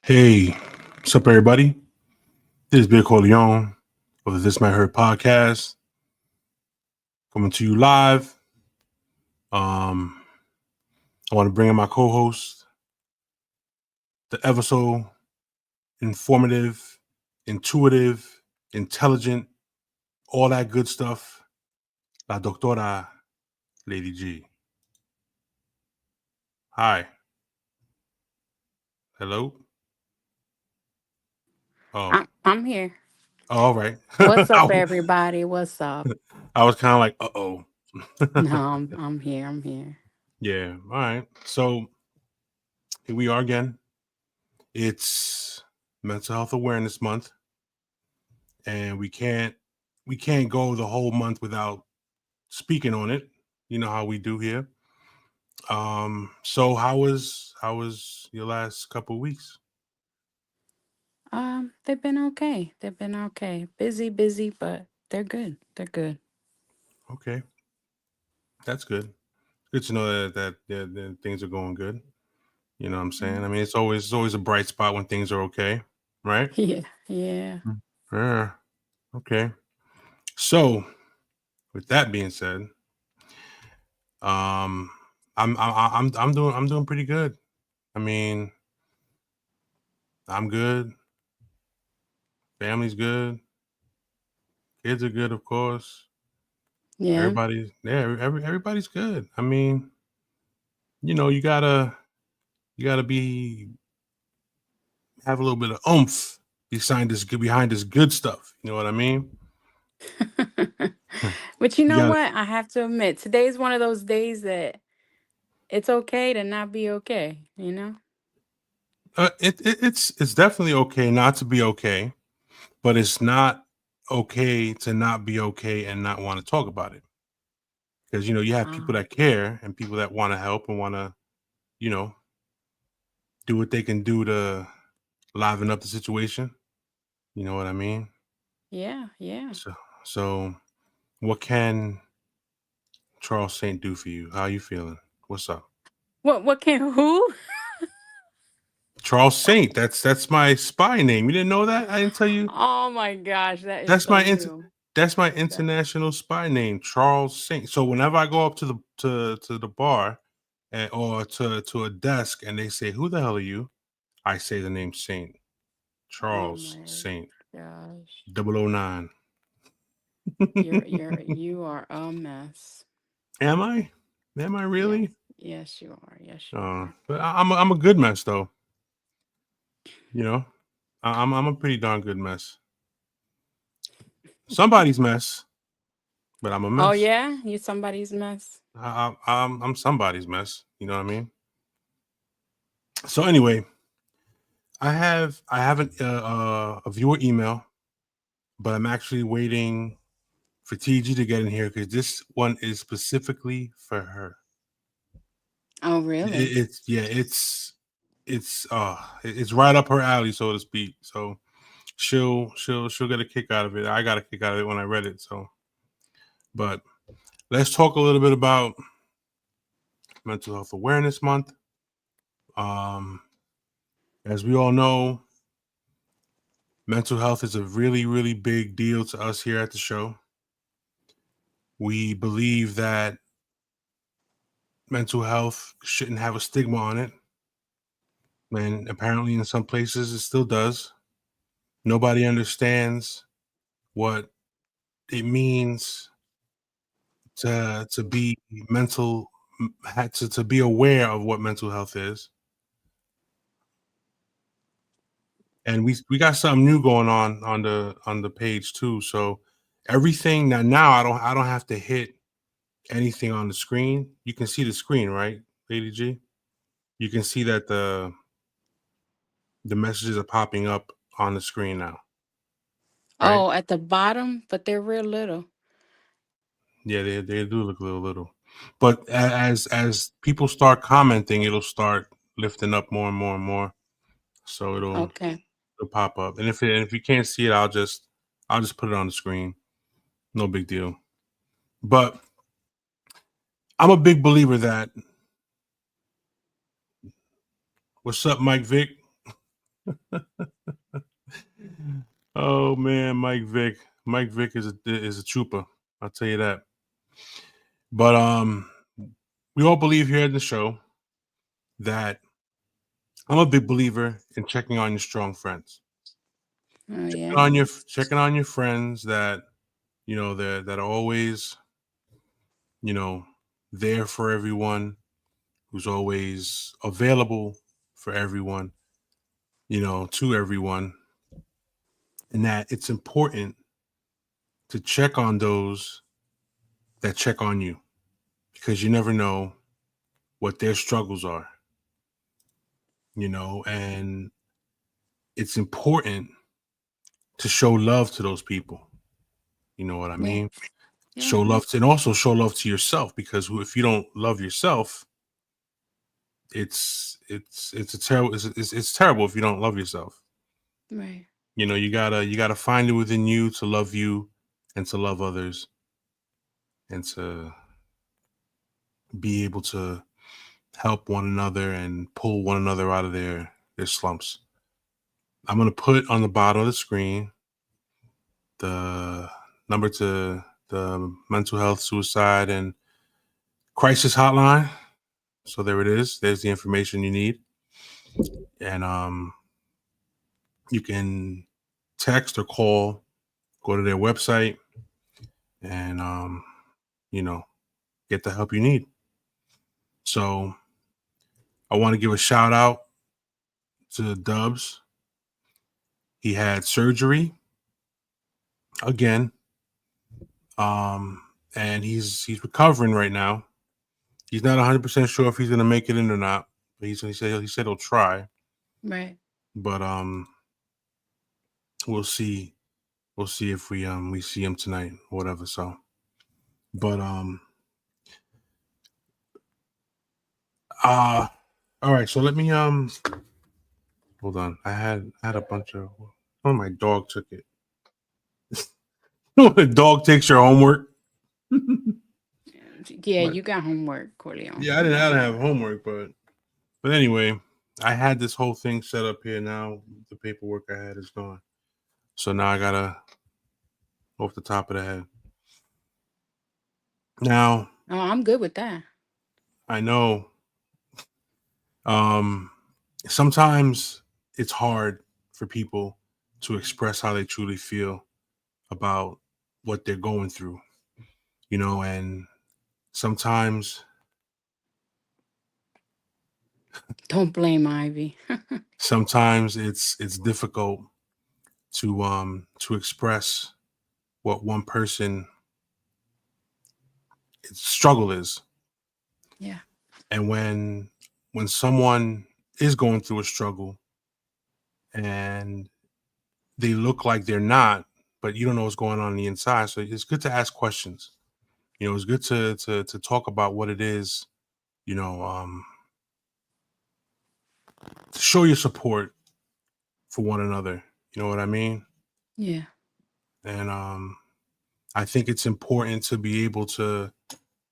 Hey, what's up, everybody? This is Big Corleone of the This Might Hurt podcast, coming to you live. I want to bring in my co-host, the ever so informative, intuitive, intelligent, all that good stuff, La Doctora Lady G. Hi. Hello. Oh, I'm here. all right. What's up, I, everybody? What's up? I was kind of like, uh-oh. No, I'm here. I'm here. Yeah. All right. So here we are again. It's Mental Health Awareness Month, and we can't go the whole month without speaking on it. You know how we do here. So how was your last couple of weeks? They've been okay. They've been okay. Busy, busy, but they're good. They're good. Okay, that's good. Good to know that things are going good. You know what I'm saying? Mm. I mean, it's always a bright spot when things are okay, right? Yeah, yeah. Yeah. Okay. So with that being said, um, I'm doing pretty good. I mean, I'm good. Family's good. Kids are good, of course. Yeah. Everybody's good. I mean, you gotta be have a little bit of oomph behind this good stuff. You know what I mean? But you You know got what? I have to admit, today's one of those days that it's okay to not be okay, you know? it's definitely okay not to be okay, but it's not okay to not be okay and not want to talk about it because you have people Um, that care and people that want to help and want to you know do what they can do to liven up the situation. You know what I mean? yeah, yeah. So what can Charles Saint do for you? How you feeling? What's up? What can who? Charles Saint. That's my spy name. You didn't know that? I didn't tell you. Oh my gosh, that is That's so my new. that's my That international spy name, Charles Saint. So whenever I go up to the bar or to a desk and they say, "Who the hell are you?" I say the name Saint. oh Charles my Saint gosh. 009. You are a mess. Am I? Am I Yes. really? Yes, you are. Yes, you are. But I'm a good mess though. You know, I'm a pretty darn good mess. Somebody's mess, but I'm a Oh mess. yeah, you somebody's mess. I'm somebody's mess. You know what I mean? So anyway, I have a viewer email, but I'm actually waiting for TG to get in here because this one is specifically for her. Oh really? It's yeah, it's right up her alley, so to speak. So she'll get a kick out of it. I got a kick out of it when I read it. So, but let's talk a little bit about Mental Health Awareness Month. Um, as we all know, mental health is a really, really big deal to us here at the show. We believe that mental health shouldn't have a stigma on it. And apparently, in some places, it still does. Nobody understands what it means to be mental, to be aware of what mental health is. And we got something new going on the page too. So everything now I don't have to hit anything on the screen. You can see the screen, right, Lady G? You can see that the messages are popping up on the screen now, right? Oh, at the bottom, but they're real little. Yeah, they do look a little. But as people start commenting, it'll start lifting up more and more and more. So Okay. it'll pop up. And if you can't see it, I'll just put it on the screen. No big deal. But I'm a big believer that what's up, Mike Vick? Oh man, Mike Vick. Mike Vick is a trooper. I'll tell you that. But we all believe here at the show that I'm a big believer in checking on your strong friends. Oh yeah. Checking on your friends that that are always, you know, there for everyone, who's always available for everyone, to everyone. And that it's important to check on those that check on you, because you never know what their struggles are, and it's important to show love to those people. You know what I Yeah. mean? Yeah. Show love to, and also show love to yourself, because if you don't love yourself, it's a terrible it's terrible if you don't love yourself. Right. You gotta find it within you to love you and to love others and to be able to help one another and pull one another out of their slumps. I'm gonna put on the bottom of the screen the number to the mental health, suicide, and crisis hotline. So there it is. There's the information you need, and you can text or call, go to their website, and you know, get the help you need. So I want to give a shout out to Dubs. He had surgery again, and he's recovering right now. He's not 100% sure if he's gonna make it in or not, but he said he'll try. Right. But we'll see. We'll see if we see him tonight or whatever. So, but uh all right. So let me hold on. I had a bunch of. Oh, my dog took it. When the dog takes your homework. Yeah, But you got homework, Corleone. yeah, I didn't have homework, but anyway, I had this whole thing set up here. Now the paperwork I had is gone, so now I gotta off the top of the head. Now Oh, I'm good with that. I know um sometimes it's hard for people to express how they truly feel about what they're going through, and sometimes Don't blame Ivy. sometimes it's difficult to express what one person struggle is. Yeah. And when someone is going through a struggle and they look like they're not, but you don't know what's going on the inside, so it's good to ask questions. It's good to talk about what it is, you know um to show your support for one another. You know what I mean? Yeah. And I think it's important to be able to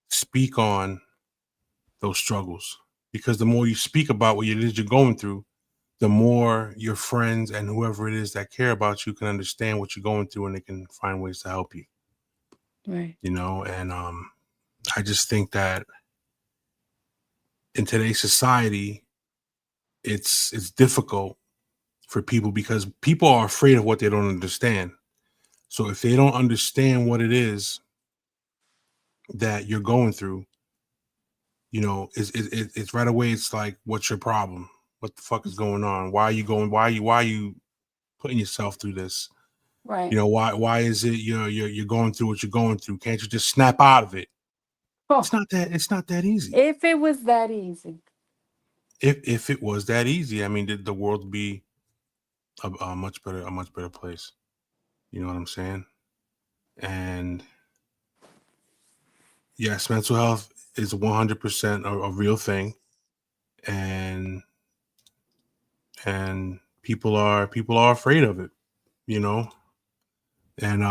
speak on those struggles, because the more you speak about what it is you're going through, the more your friends and whoever it is that care about you can understand what you're going through, and they can find ways to help you. Right. And I just think that in today's society, it's difficult for people, because people are afraid of what they don't understand. So if they don't understand what it is that you're going through, it's right away. It's like, what's your problem? What the fuck is going on? Why are you going? Why are you putting yourself through this? Right. Why is it you're going through what you're going through? Can't you just snap out of it? Oh, It's not that easy. if it was that easy. If it was that easy, I mean, the world would be a much better place. You know what I'm saying? And yes, mental health is 100% a real thing, and people are afraid of it, you know, and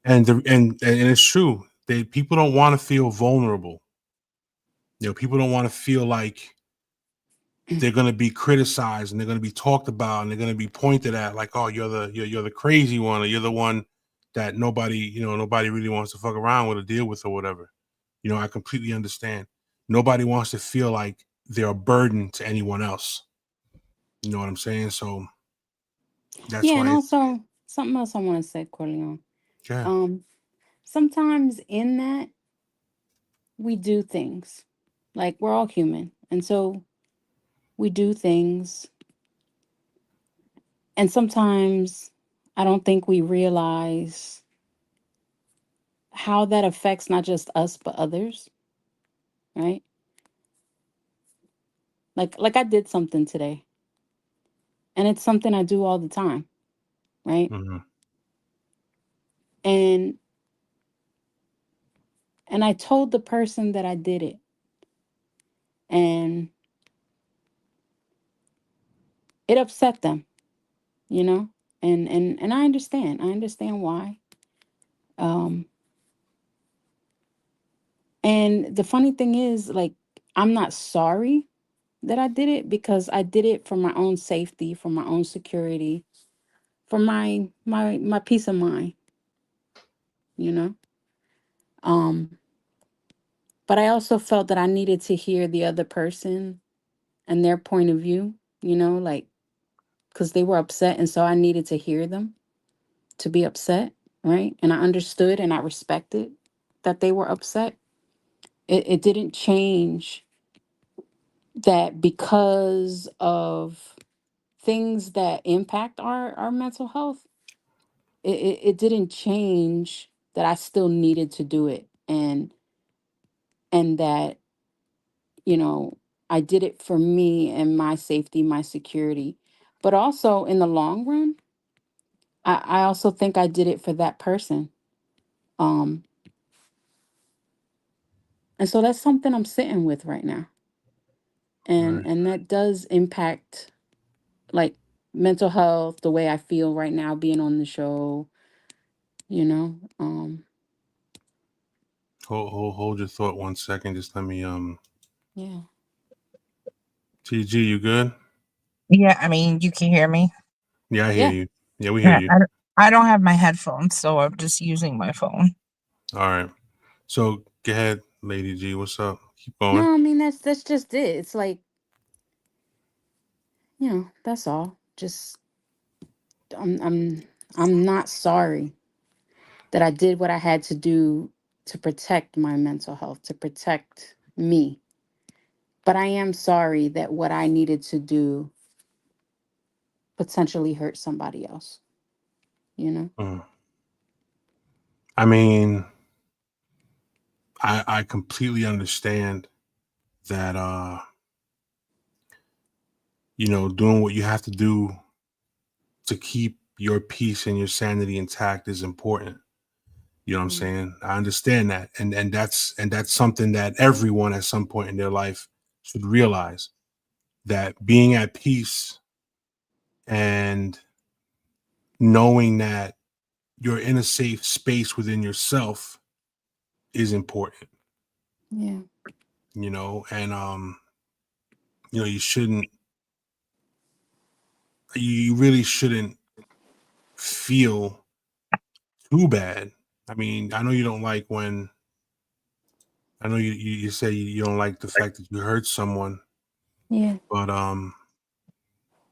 and it's true. People don't want to feel vulnerable. People don't want to feel like they're going to be criticized and they're going to be talked about and they're going to be pointed at like, oh, you're the crazy one, or you're the one that nobody really wants to fuck around with or deal with or whatever. I completely understand. Nobody wants to feel like they're a burden to anyone else. You know what I'm saying? So that's Yeah, and why also something else I want to say, Corleone. yeah. Sometimes in that we do things. Like we're all human. And so we do things. And sometimes I don't think we realize how that affects not just us but others, right? Like I did something today. And it's something I do all the time, right? Mm-hmm. And I told the person that I did it. And it upset them, you know? And I understand. I understand why. Um and the funny thing is, like, I'm not sorry that I did it because I did it for my own safety, for my own security, for my peace of mind, you know? Um but I also felt that I needed to hear the other person and their point of view, like, because they were upset, and so I needed to hear them to be upset, right? And I understood and I respected that they were upset. It didn't change that because of things that impact our mental health. It didn't change that I still needed to do it, and that, you know, I did it for me and my safety, my security. But also in the long run, I also think I did it for that person. Um, and so that's something I'm sitting with right now. And Right. and that does impact, like, mental health, the way I feel right now being on the show, you know. Hold your thought 1 second. Just let me Yeah. TG, you good? Yeah, I mean, you can hear me. Yeah, I hear Yeah. you. Yeah, we hear Yeah, you. I don't have my headphones, so I'm just using my phone. All right. So go ahead, Lady G. What's up? Keep going. No, I mean, that's just it. It's like, that's all. Just I'm I'm I'm not sorry that I did what I had to do to protect my mental health, to protect me. But I am sorry that what I needed to do potentially hurt somebody else, you know? Mm. I mean, I completely understand that doing what you have to do to keep your peace and your sanity intact is important. You know what I'm Mm. saying? I understand that. And that's something that everyone at some point in their life should realize, that being at peace and knowing that you're in a safe space within yourself is important, Yeah. and you really shouldn't feel too bad. I mean, I know you don't like when I know you say you don't like the fact that you hurt someone, Yeah. but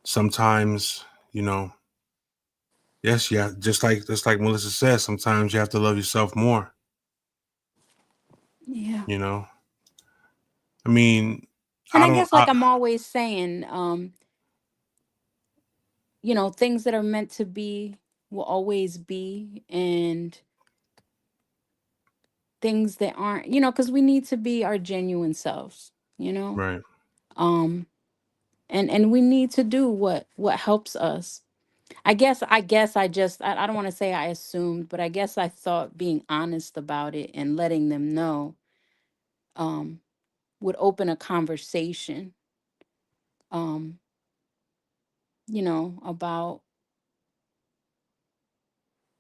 sometimes, yes, yeah, just like Melissa says, sometimes you have to love yourself more, Yeah. you know. I mean, And I I don't guess, like I'm always saying, things that are meant to be will always be, and things that aren't, because we need to be our genuine selves, you know? right. Um and we need to do what helps us. I guess I don't want to say I assumed, but I guess I thought being honest about it and letting them know um would open a conversation, um about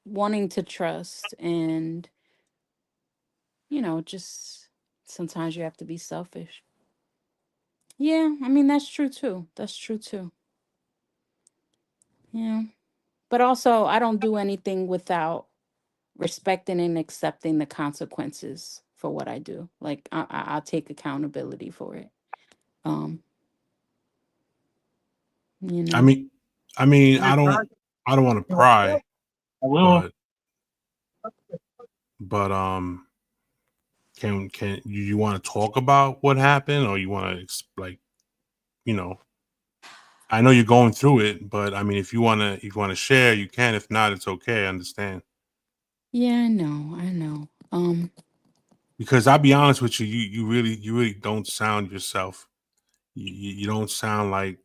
wanting to trust, and just sometimes you have to be selfish. Yeah, I mean that's true too. That's true too. Yeah. But also I don't do anything without respecting and accepting the consequences for what I do. Like I'll take accountability for it. Um, you I know. mean, I don't want to pry, I will. but but can you want to talk about what happened, or you want to like, you know, I know you're going through it, but I mean, if you wanna share, you can. If not, it's okay. I understand. Yeah, I know. I know. Because I'll be honest with you, you really don't sound yourself. You don't sound like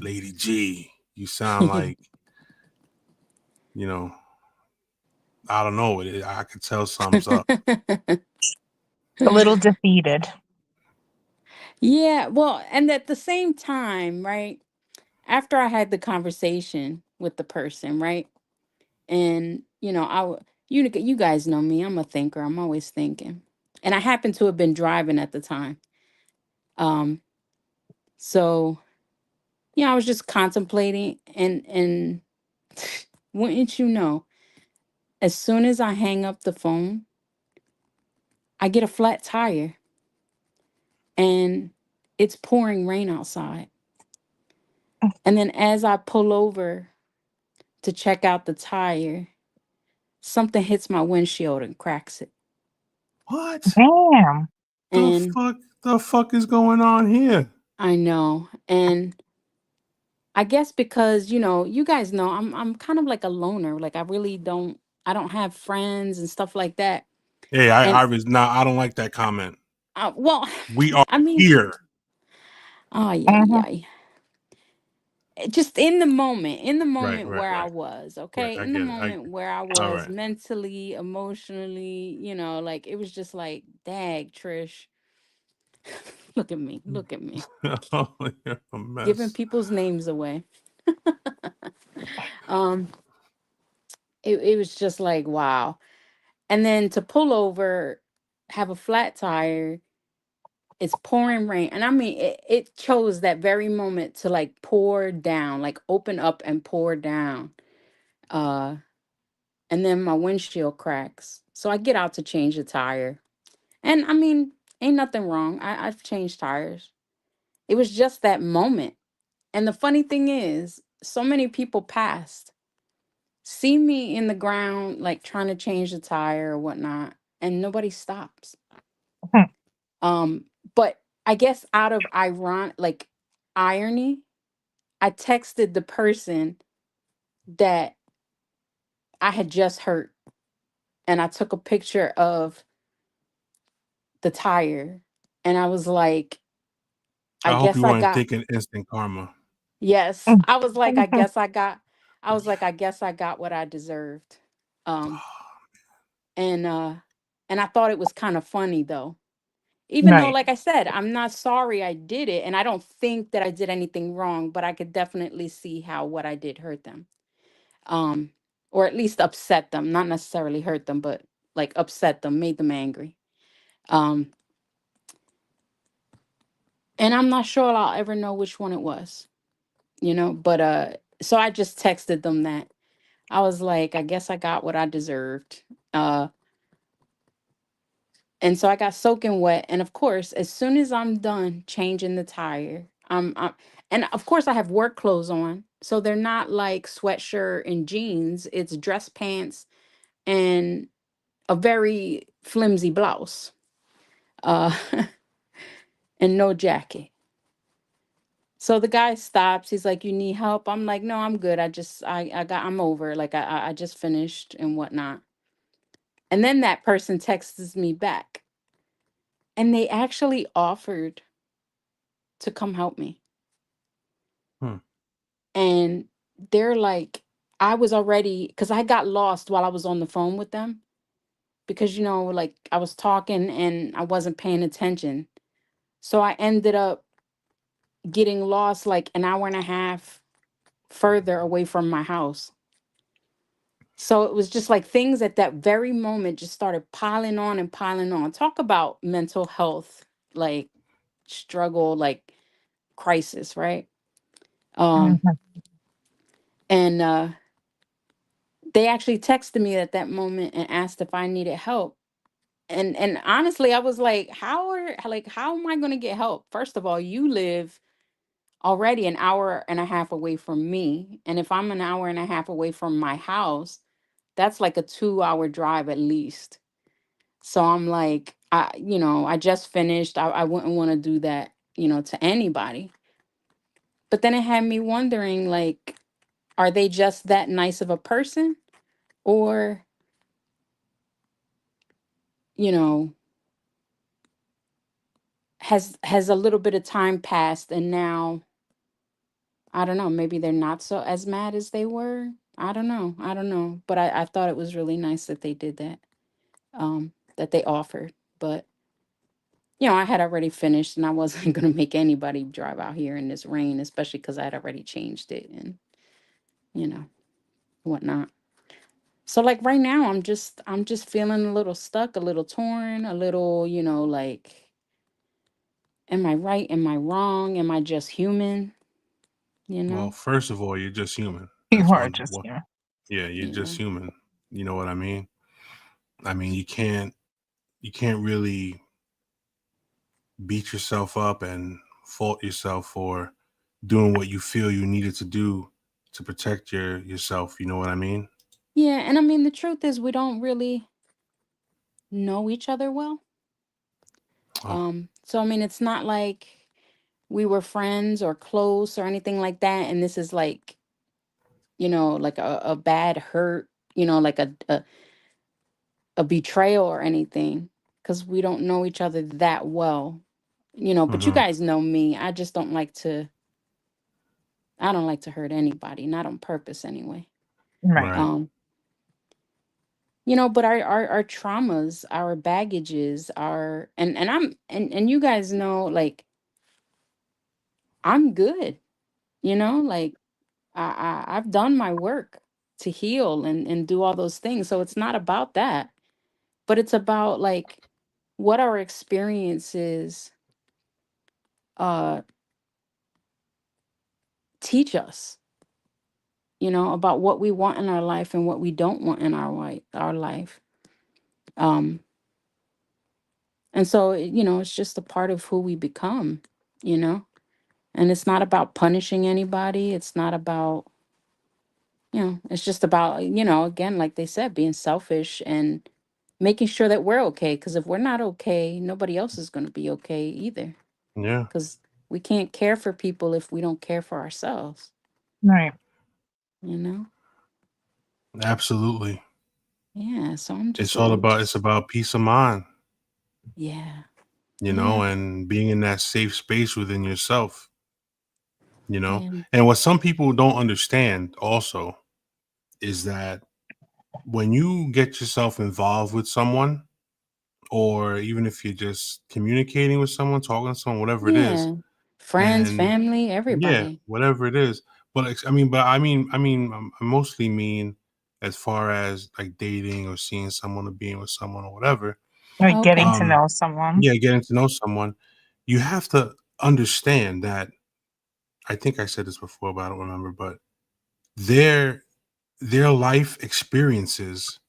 Lady G. You sound like, you know, I don't know. I could tell something's up. A little defeated. Yeah, well, and at the same time, right? After I had the conversation with the person, right? And you guys know me. I'm a thinker. I'm always thinking. And I happened to have been driving at the time. Um, so I was just contemplating and wouldn't you know, as soon as I hang up the phone, I get a flat tire and it's pouring rain outside. And then as I pull over to check out the tire, something hits my windshield and cracks it. What Damn. And the fuck is going on here? I know. And I guess because, you guys know I'm kind of like a loner. Like I don't have friends and stuff like that. Hey, And I was not. I don't like that comment. well, We are I mean, here. oh yeah, Mhm. yeah. Just in the Right, moment right, where I right, was, right. okay? I In the get it. moment where I All was right. mentally, emotionally, like it was just like, dag, Trish, look at me, look at me, Oh, you're a giving mess. people's names away. um, it was just like, wow. And then to pull over, have a flat tire, it's pouring rain. And I mean, it chose that very moment to like pour down, like open up and pour down. Uh, and then my windshield cracks. So I get out to change the tire. And I mean, ain't nothing wrong. I've changed tires. It was just that moment. And the funny thing is, so many people passed, see me in the ground, like trying to change the tire or whatnot, and nobody stops. Mhm. Um, but I guess out of irony, I texted the person that I had just hurt, and I took a picture of the tire, and I was like, I I hope you guess I weren't got, thinking instant karma. yes. Mhm. I was like, I was like, I guess I got what I deserved. Um, and and I thought it was kind of funny though. Even though, Right. like I said, I'm not sorry I did it, and I don't think that I did anything wrong, but I could definitely see how what I did hurt them. Um, or at least upset them, not necessarily hurt them, but like upset them, made them angry. Um, and I'm not sure I'll ever know which one it was, but so I just texted them that. I was like, I guess I got what I deserved. Uh and so I got soaking wet. And of course, as soon as I'm done changing the tire, and of course I have work clothes on. So they're not like sweatshirt and jeans. It's dress pants and a very flimsy blouse. Uh and no jacket. So the guy stops. He's like, "You need help?" I'm like, "No, I'm good. I'm over. Like I just finished and whatnot." And then that person texts me back, and they actually offered to come help me. Hmm. And they're like, I was already, because I got lost while I was on the phone with them, because like I was talking and I wasn't paying attention. So I ended up getting lost like an hour and a half further away from my house. So it was just like things at that very moment just started piling on and piling on. Talk about mental health, like struggle, like crisis, right? Um, Mhm. and they actually texted me at that moment and asked if I needed help. And honestly, I was like, how am I going to get help? First of all, you live already an hour and a half away from me, and if I'm an hour and a half away from my house, that's like a 2-hour drive at least. So I'm like, I just finished. I wouldn't want to do that, to anybody. But then it had me wondering, like, are they just that nice of a person? Or, you know, has a little bit of time passed and now, I don't know, maybe they're not so as mad as they were. I don't know. I don't know. But I thought it was really nice that they did that, that they offered. But I had already finished and I wasn't going to make anybody drive out here in this rain, especially because I had already changed it and, you know, whatnot. So like right now, I'm just feeling a little stuck, a little torn, a little, like, am I right? Am I wrong? Am I just human? You Well, know? first of all, you're just human. You That's are one. just here. Yeah, you're Yeah. just human. You know what I mean? I mean, you can't really beat yourself up and fault yourself for doing what you feel you needed to do to protect yourself. You know what I mean? Yeah. And I mean, the truth is, we don't really know each other well. Oh, So I mean, it's not like we were friends or close or anything like that. And this is like, like a bad hurt, like a betrayal or anything, because we don't know each other that well. But you mhm. guys know me. I don't like to hurt anybody, not on purpose anyway. Right. Right. Um, but our traumas, our baggages, our and you guys know, like, I'm good, like I've done my work to heal and do all those things. So it's not about that, but it's about like what our experiences uh teach us, about what we want in our life and what we don't want in our life. Um and so it's just a part of who we become, you know. And it's not about punishing anybody. It's not about, it's just about, again, like they said, being selfish and making sure that we're okay. Because if we're not okay, nobody else is going to be okay either. Yeah. Because we can't care for people if we don't care for ourselves, Right. you know? Absolutely. Yeah. So I'm just It's a all little, about it's about peace of mind, yeah. you Yeah. know, and being in that safe space within yourself, you know. Yeah. And what some people don't understand also is that when you get yourself involved with someone, or even if you're just communicating with someone, talking to someone, whatever it is, Yeah. Friends, and family, yeah, everybody. whatever it is. But I mostly mean as far as like dating or seeing someone or being with someone or whatever. Like getting Okay. to know someone. Yeah, getting to know someone, you have to understand that. I think I said this before, but I don't remember. But their their life experiences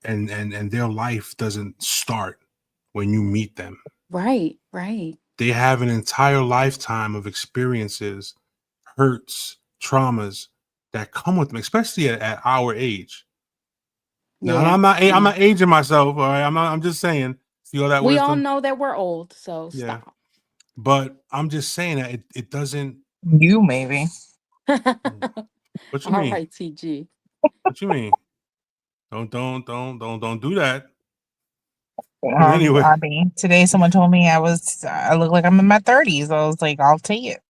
and their life doesn't start when you meet them. Right. Right. They have an entire lifetime of experiences, hurts, traumas that come with them, especially at our age. Now, and Yeah. I'm Yeah. not aging myself, all right? I'm just saying, feel that We all wisdom. know that we're old. So Yeah. stop. But I'm just saying that it doesn't. You maybe. What you All mean? right, TG. What you mean? Don't do that. Anyway, I mean, today someone told me I look like I'm in my 30s. I was like, I'll take it.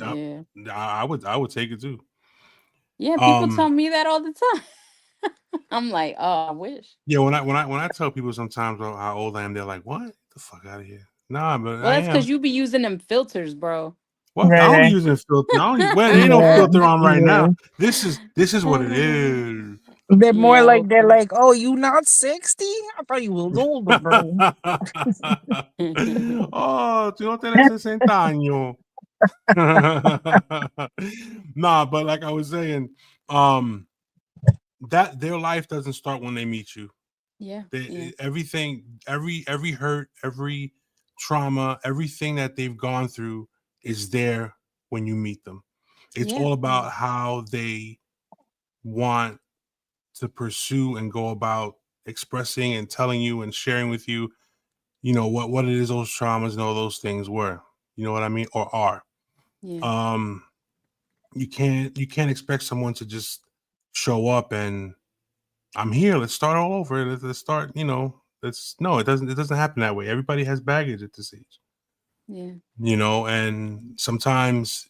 I, Yeah. I would take it too. Yeah, people tell Um, me that all the time. I'm like, oh, I wish. yeah, when I tell people sometimes how old I am, they're like, "What? Get the fuck out of here!" Nah, but Well, I that's because am. you be using them filters, bro. What? I don't be Right. using filter. I don't, well, there ain't no Yeah. filter on right Yeah. now. This is what it is. They're more Yeah, like they're okay. like, "Oh, you not 60? I thought you was older, bro." Oh, tú no tienes 60 años. Nah, but like I was saying, um, that their life doesn't start when they meet you. Yeah, yeah, Everything, every hurt, every trauma, everything that they've gone through is there when you meet them. It's yeah, all yeah, about how they want to pursue and go about expressing and telling you and sharing with you, what it is those traumas and all those things were. You know what I mean? Or are. yeah, Um, you can't expect someone to just show up and I'm here. Let's start all over. Let's start. Let's no. It doesn't happen that way. Everybody has baggage at this age. yeah. And sometimes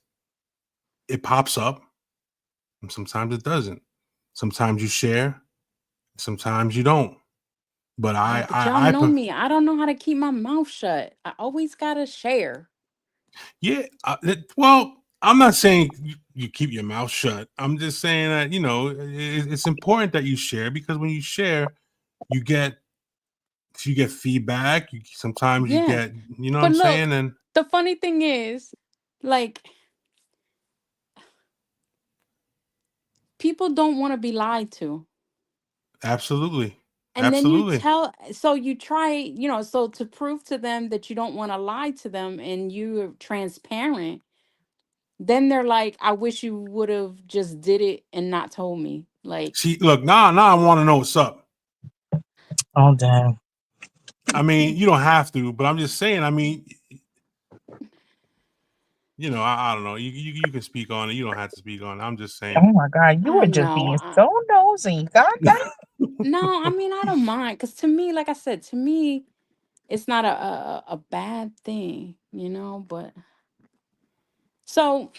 it pops up, and sometimes it doesn't. Sometimes you share, sometimes you don't. But Yeah, I, but y'all I, I, know pref- me. I don't know how to keep my mouth shut. I always gotta share. yeah. Well, I'm not saying you keep your mouth shut. I'm just saying that it's important that you share because when you share, you get feedback. Sometimes you Yeah. get, you know what But I'm look, saying, and the funny thing is, like, people don't want to be lied to. absolutely, And then absolutely. so you try, so to prove to them that you don't want to lie to them and you're transparent, then they're like, I wish you would have just did it and not told me. Like, See, look, now I want to know what's up. Oh damn. I mean, you don't have to, but I'm just saying. I mean, I don't know. You can speak on it. You don't have to speak on it. I'm just saying. Oh my god, you I were don't just know. being so nosy. God damn. No, I mean, I don't mind. Because to me, like I said, to me, it's not a bad thing, but so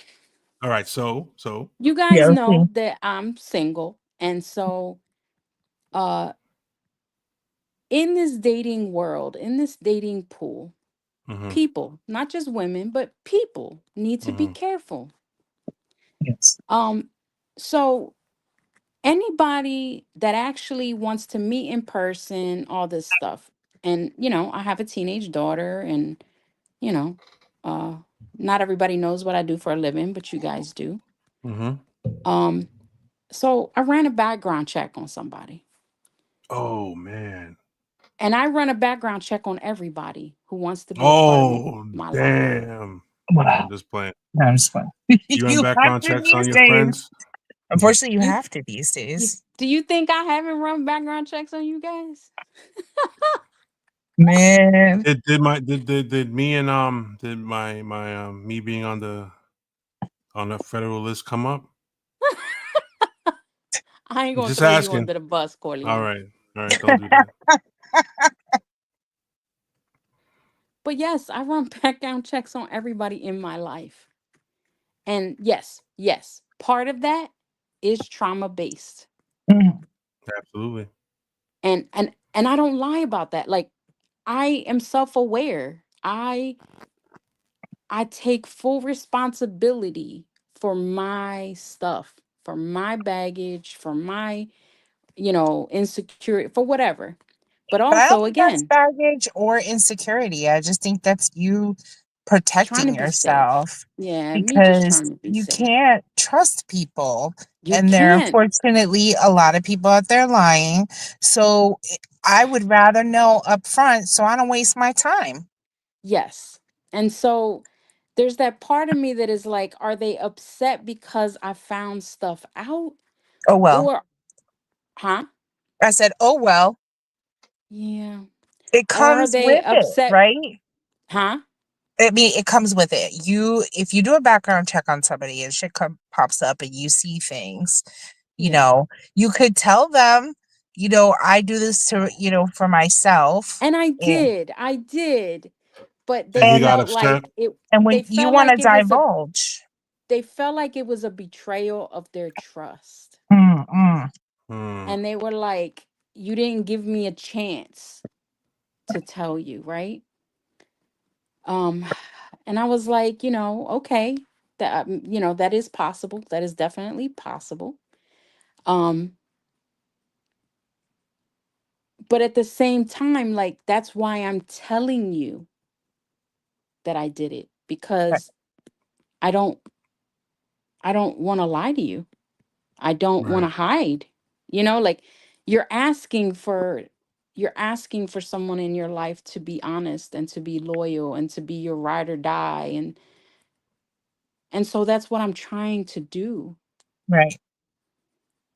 All right. So. you guys Yeah, okay. know that I'm single. And so uh in this dating world, in this dating pool, Mm-hmm, people, not just women, but people need to be mm-hmm, careful. Yes. Um, so anybody that actually wants to meet in person, all this stuff, and I have a teenage daughter, and you know, uh, not everybody knows what I do for a living, but you guys do. mm-hmm. Um, so I ran a background check on somebody. Oh man. And I run a background check on everybody who wants to be a part of Oh my life. damn. No, I'm Wow. just playing. I'm just fine. You run You have background to checks on these your days. friends? Unfortunately, you You, have to these days. do you think I haven't run background checks on you guys? Man. Did my did me and did my me being on the federal list come up? I ain't gonna Just throw you asking. under the bus, All Corleone. right. All right. Don't do that. But yes, I run background checks on everybody in my life. And yes, part of that is trauma based. Mhm. Absolutely. And I don't lie about that. Like, I am self-aware. I take full responsibility for my stuff, for my baggage, for my, insecurity, for whatever. But But I don't also, think that's again, baggage or insecurity. I just think that's you trying to protecting be safe. yourself Yeah, me just because trying to be you safe. can't trust people. You And there are can't. unfortunately a lot of people out there lying. So I would rather know up front so I don't waste my time. Yes. And so there's that part of me that is like, are they upset because I found stuff out? Oh well. Or, huh? I said, oh well, Yeah. it Or are comes they with it, upset? right? Huh? I mean, it comes with it. If you do a background check on somebody and shit pops up and you see things, Yeah. you could tell them, I do this for myself. And I And, did. I did. But And they he got felt upset. like it and they when you felt want to like it was a divulge, they felt like it was a betrayal of their trust. mm, mm, Hmm. And they were like, you didn't give me a chance to tell you, right? Um and I was like, okay, that that is possible. That is definitely possible. Um But at the same time, like, that's why I'm telling you that I did it, because I don't want to lie to you. I don't want to Right. hide. You know, like, you're asking for someone in your life to be honest and to be loyal and to be your ride or die, and so that's what I'm trying to do. Right.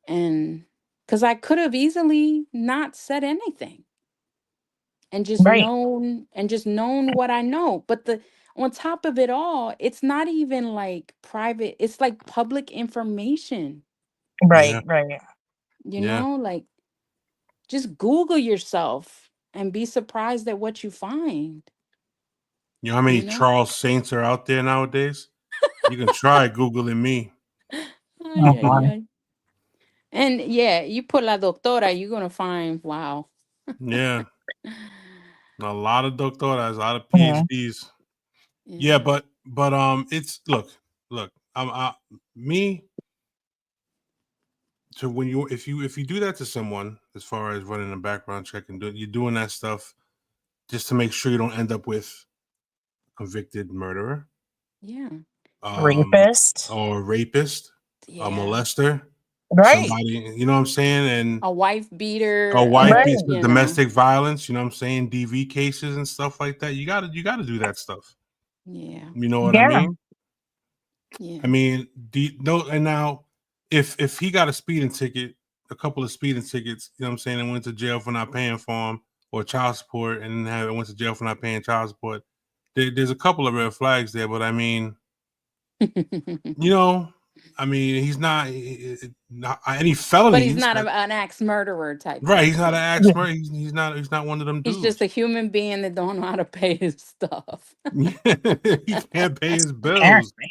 And cuz I could have easily not said anything and Right. just known what I know. But the on top of it all, it's not even like private, it's like public information. Right. Yeah. Right. You Yeah. know, like, just Google yourself and be surprised at what you find, You know how many you know? Charles Saints are out there nowadays? You can try Googling me. Ay, Oh ay, boy. ay. And yeah, you put la doctora, you're gonna find, wow. Yeah. A lot of doctoras, a lot of Mhm. PhDs. Yeah, Yeah. but it's look, me to when you if you do that to someone as far as running a background check and you're doing that stuff just to make sure you don't end up with a convicted murderer, Yeah. um, Rapist. or a rapist, a Yeah. molester, Right. somebody, you know what I'm saying, and A wife a beater, wife Right. beats domestic violence, you know what I'm saying, DV cases and stuff like that. You gotta do that stuff. Yeah. You know what I Yeah. mean? Yeah. I mean, no, and now if he got a speeding ticket, a couple of speeding tickets, you know what I'm saying, and went to jail for not paying for him, or child support, and then went to jail for not paying child support, there's a couple of red flags there. But I mean, you know, I mean, he's not any But he's felonies. not an axe murderer type Right, he's not an person. axe Yeah. murderer. He's not one of them He's just dudes. a human being that don't know how to pay his stuff. He can't pay his bills. Apparently.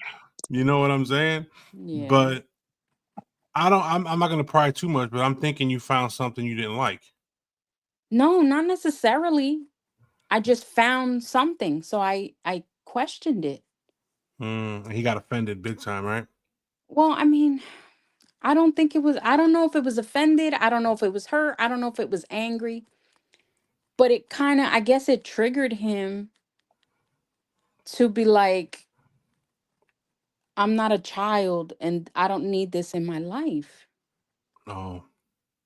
You know what I'm saying? Yeah. But I'm not gonna pry too much, but I'm thinking you found something you didn't like. No, not necessarily. I just found something, so I questioned it. He got offended big time, right? Well, I mean, I don't think it was, I don't know if it was offended. I don't know if it was hurt. I don't know if it was angry. But it kind of, I guess it triggered him to be like, I'm not a child and I don't need this in my life. Oh,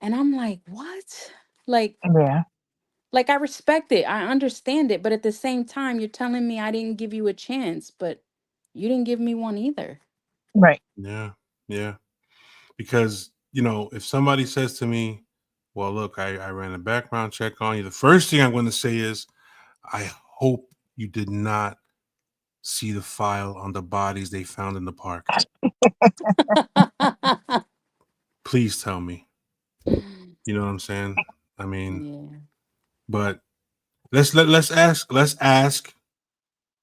And I'm like, what? Like, Yeah. I respect it. I understand it. But at the same time, you're telling me I didn't give you a chance, but you didn't give me one either. Right. yeah, yeah. Because if somebody says to me, "Well, look, I ran a background check on you," the first thing I'm going to say is, "I hope you did not see the file on the bodies they found in the park. Please tell me." You know what I'm saying? I mean, Yeah. but let's ask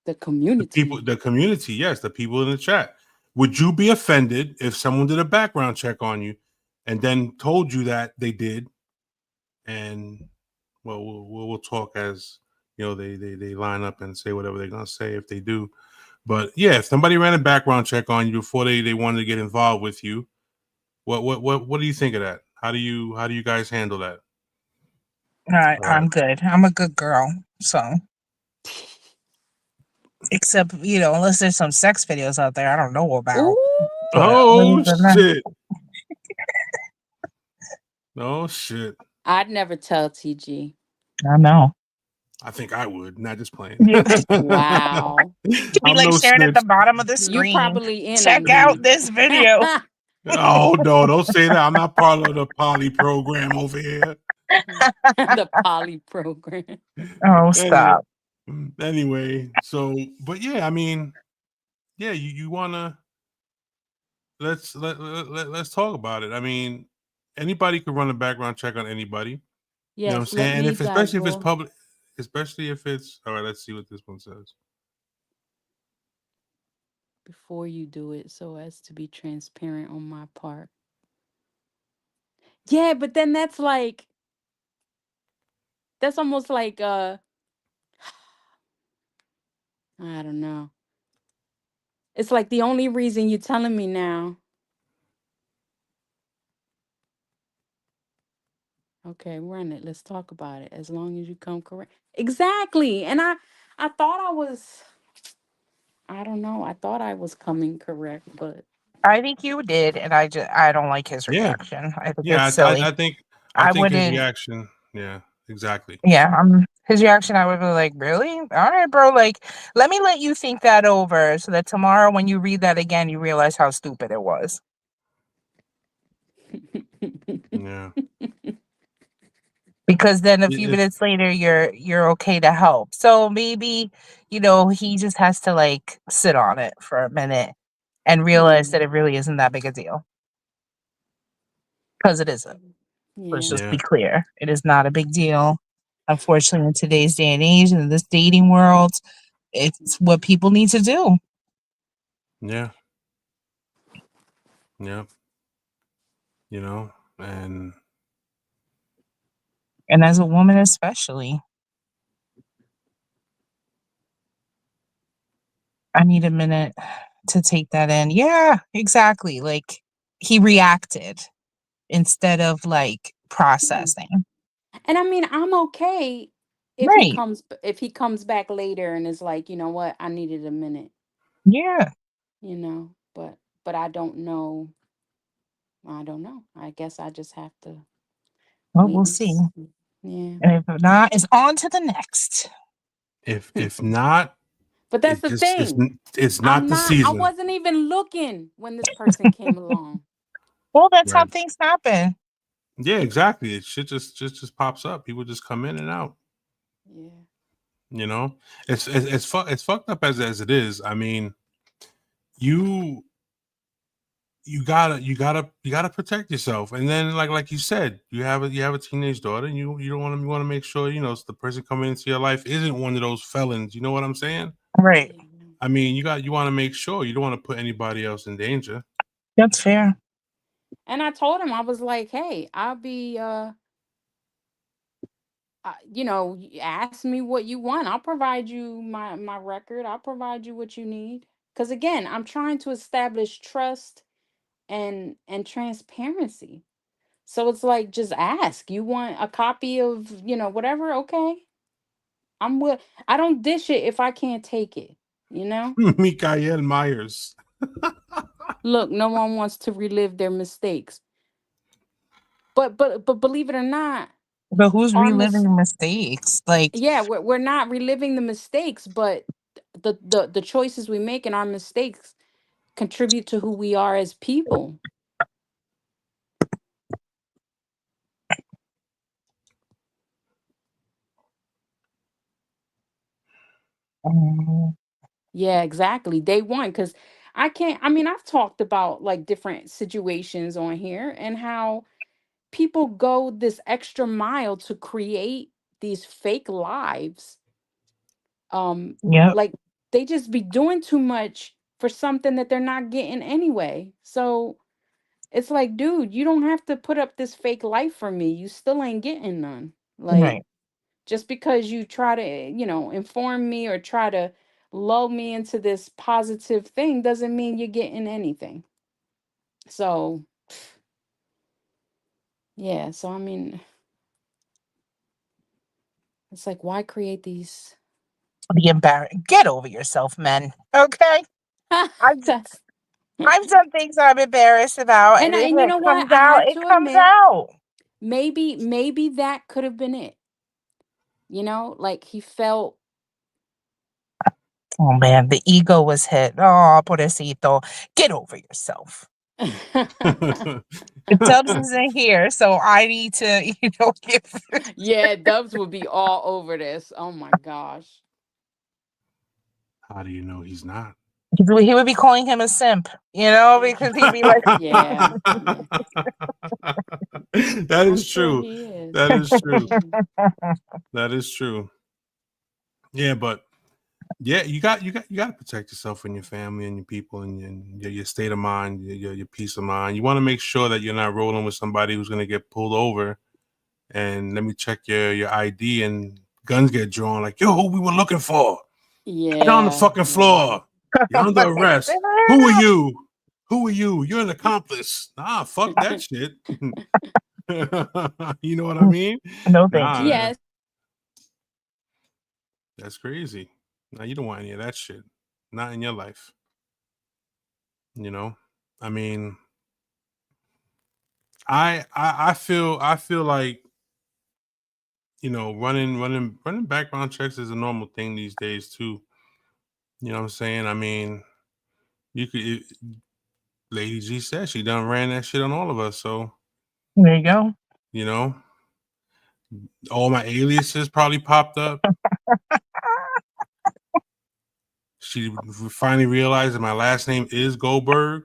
The the people, community. the community, yes, the people in the chat. Would you be offended if someone did a background check on you and then told you that they did? And well, we'll talk as they line up and say whatever they're gonna say if they do. But yeah, if somebody ran a background check on you before they wanted to get involved with you, what do you think of that? How do you guys handle that? All right. I'm good. I'm a good girl. So, except, unless there's some sex videos out there I don't know about. Ooh, But other Oh than that, shit! Oh shit! I'd never tell TG. I know. I think I would. Not just playing. You Wow. could be I'm like no staring at snitch. the bottom of the You screen. probably in Check on out him. this video. Oh no! Don't say that. I'm not part of the poly program over here. The poly program. Oh, Anyway, stop. so but yeah, I mean, yeah, you wanna let's talk about it. I mean, anybody could run a background check on anybody. You know what I'm Yes, let saying? And me if especially if it's dabble public, especially if it's all right. Let's see what this one says. before you do it so as to be transparent on my part. Yeah, but then that's almost like I don't know. It's like the only reason you're telling me now. Okay, run it. Let's talk about it. As long as you come correct. Exactly. And I thought I don't know. I thought I was coming correct, but I think you did, and I don't like his Yeah, reaction. I think yeah. it's silly. I I think his wouldn't. reaction. Yeah, exactly. Yeah, his reaction. I would be like, really? All right, bro. Like, let you think that over, so that tomorrow when you read that again, you realize how stupid it was. Yeah. Because then a few It, minutes later, you're okay to help. So maybe he just has to like sit on it for a minute and realize yeah. that it really isn't that big a deal. Because it isn't. Let's Yeah. just be yeah. clear. It is not a big deal. Unfortunately, in today's day and age, in this dating world, it's what people need to do. Yeah. Yeah. You know, and And as a woman, especially, I need a minute to take that in. Yeah, exactly. Like he reacted instead of like Yeah. processing. And I mean, I'm okay Right. if he comes back later and is like, you know what, I needed a minute, Yeah. but I don't know. I don't know. I guess I just have to Well, wait we'll and see. see. Yeah. And if not, it's on to the next. if not, But that's the thing. it's not the I season. wasn't even looking when this person came along. Well, that's how Right. things happen. Yeah, exactly. It shit just pops up. People just come in and out. Yeah. You know, it's fucked up as it is. I mean, you you gotta protect yourself. And then like you said, you have a teenage daughter, and you don't want to make sure the person coming into your life isn't one of those felons. You know what I'm saying? Right. Yeah. I mean, you want to make sure you don't want to put anybody else in danger. That's fair. And I told him, I was like, hey, I'll be ask me what you want. I'll provide you my record. I'll provide you what you need. Cuz again, I'm trying to establish trust and transparency. So it's like, just ask. You want a copy of, whatever? Okay. I don't dish it if I can't take it, you know? Mikael Myers. Look, no one wants to relive their mistakes. But believe it or not, But who's our mis reliving mistakes? Like, yeah, we're not reliving the mistakes, but the choices we make and our mistakes contribute to who we are as people. um, Yeah, exactly. Day one, because I mean, I've talked about like different situations on here and how people go this extra mile to create these fake lives. yep, Like they just be doing too much for something that they're not getting anyway. So it's like, dude, you don't have to put up this fake life for me. You still ain't getting none. Like, right. just because you try to, inform me or try to lull me into this positive thing doesn't mean you're getting anything. So, yeah. So, I mean, it's like, why create these? Be embarrassed. Get over yourself, men. Okay. I've That's, I've done things I'm embarrassed about, and if and you it know what? comes I out, have it to comes admit, out. maybe that could have been it. Like he felt. Oh man, the ego was hit. Oh, pobrecito. Get over yourself. Dubs isn't here, so I need to, give. Yeah, Dubs would be all over this. Oh my gosh. How do you know he's not? He would be calling him a simp, because he'd be like, Yeah, yeah. That I'm is sure true. he is. That is true. Yeah. That is true. Yeah, but yeah, you got to protect yourself and your family and your people and your state of mind, your peace of mind. You want to make sure that you're not rolling with somebody who's going to get pulled over and let me check your ID and guns get drawn. Like, yo, who we were looking for? Get on the Yeah, fucking yeah. floor. You're under arrest. Who are you? Who are you? You're an accomplice. Nah, fuck that shit. You know what I mean? No, thank Nah, you. Yes. that's crazy. Now you don't want any of that shit. Not in your life. You know? I mean, I feel like, running background checks is a normal thing these days too. You know what I'm saying? I mean, you could Lady G said she done ran that shit on all of us. So, There you go. you know, all my aliases probably popped up. She finally realized that my last name is Goldberg.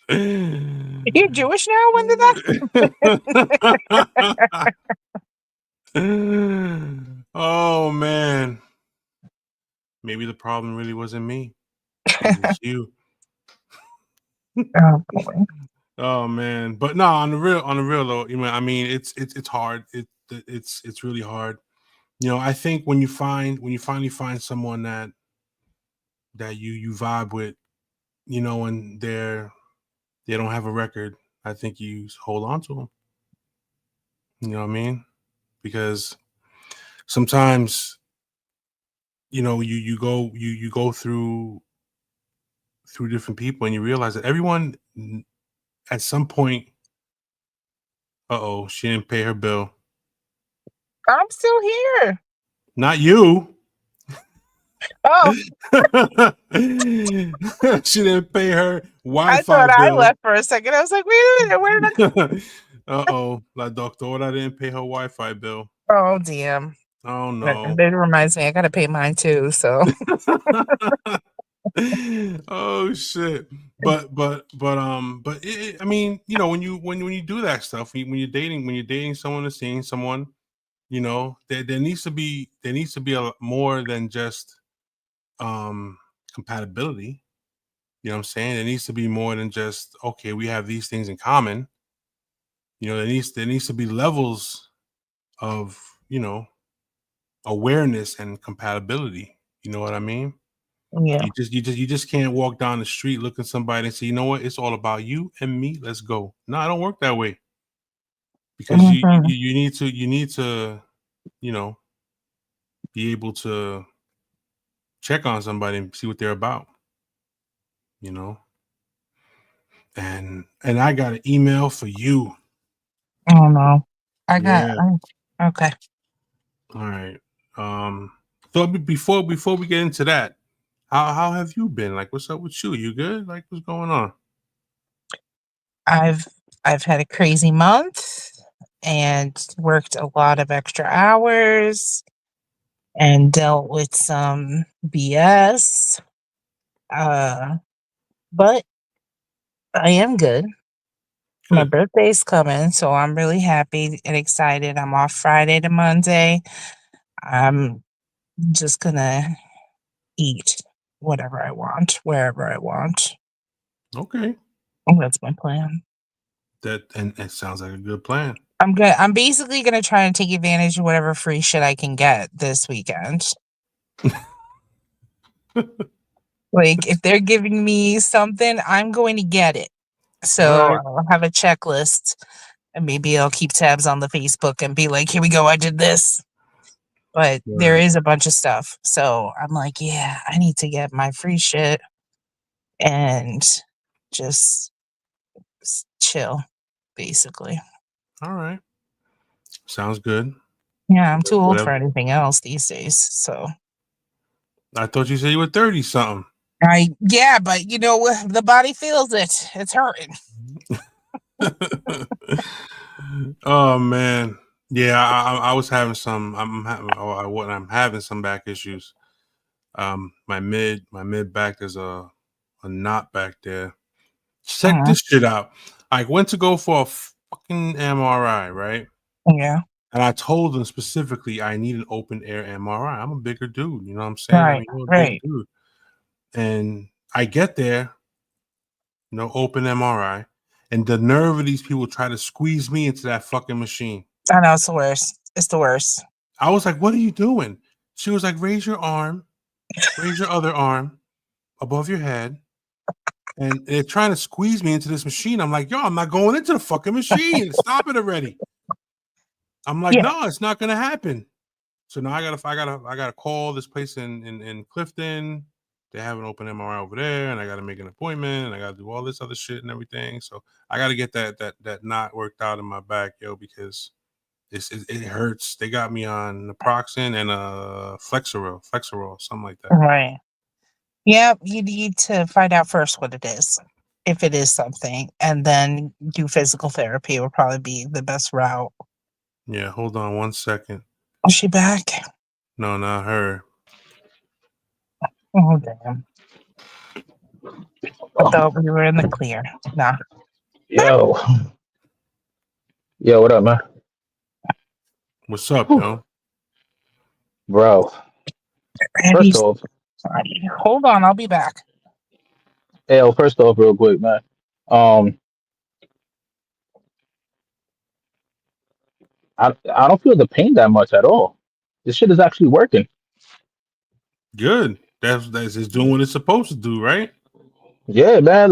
You're Jewish now? When did that? Oh man. Maybe the problem really wasn't me. It was you. Oh boy. Oh man. But no, on the real though, I mean, it's hard. It's really hard. I think when you finally find someone that you vibe with, and they don't have a record, I think you hold on to them. You know what I mean? Because sometimes, you go through different people and you realize that everyone at some point, she didn't pay her bill. I'm still here. Not you. Oh, She didn't pay her I Wi-Fi thought I bill. left for a second. I was like, wait a minute, where did I? La doctora didn't pay her Wi-Fi bill. Oh, damn. Oh That no. reminds me, I gotta pay mine too. So Oh shit. I mean, when you do that stuff, when you're dating someone or seeing someone, there needs to be a lot more than just compatibility. You know what I'm saying? There needs to be more than just, okay, we have these things in common. There needs to be levels of, awareness and compatibility. You know what I mean? yeah. You just can't walk down the street, look at somebody and say, you know what, it's all about you and me. Let's go. No, I don't work that way. Because Mhm. you need to, you know, be able to check on somebody and see what they're about. You know? And I got an email for you. Oh no. Yeah. Okay. All right. So before we get into that, how have you been? Like, what's up with you? You good? Like, what's going on? I've I've had a crazy month and worked a lot of extra hours and dealt with some BS. But I am good. My Good. birthday's coming, so I'm really happy and excited. I'm off Friday to Monday. I'm just gonna eat whatever I want, wherever I want. Okay. That's my plan. And it sounds like a good plan. I'm basically gonna try and take advantage of whatever free shit I can get this weekend. Like if they're giving me something, I'm going to get it. All So right. I'll have a checklist and maybe I'll keep tabs on the Facebook and be like, here we go, I did this. But there Right. is a bunch of stuff. So I'm like, yeah, I need to get my free shit and just chill, basically. All right. Sounds good. Yeah, I'm too old for Whatever. anything else these days. So I thought you said you were 30 something. yeah, but you know the body feels it. It's hurting. Oh man. Yeah, I was having some. I'm having some back issues. My mid back, there's a knot back there. Check Uh-huh. this shit out. I went to go for a fucking MRI, right? Yeah. And I told them specifically I need an open air MRI. I'm a bigger dude, you know what I'm saying? I Right. mean, I'm a big Right. dude. And I get there, open MRI, and the nerve of these people try to squeeze me into that fucking machine. I know it's the worst. It's the worst. I was like, what are you doing? She was like, raise your arm, raise your other arm above your head, and they're trying to squeeze me into this machine. I'm like, yo, I'm not going into the fucking machine. Stop it already. I'm like, Yeah. no, it's not gonna happen. So now I gotta call this place in Clifton. They have an open MRI over there, and I gotta make an appointment, and I gotta do all this other shit and everything. So I gotta get that knot worked out in my back, yo, because it hurts. They got me on naproxen and Flexeril, something like that. Right. Yep. You need to find out first what it is, if it is something, and then do physical therapy will probably be the best route. Yeah, hold on 1 second. Is she back? No, not her. Oh, damn. I thought we were in the clear. Nah. Yo, what up, man? What's up, yo? Bro, Randy's first off, sorry. Hold on, I'll be back. first off, real quick, man. I don't feel the pain that much at all. This shit is actually working. Good. That's it's doing what it's supposed to do, right? Yeah, man.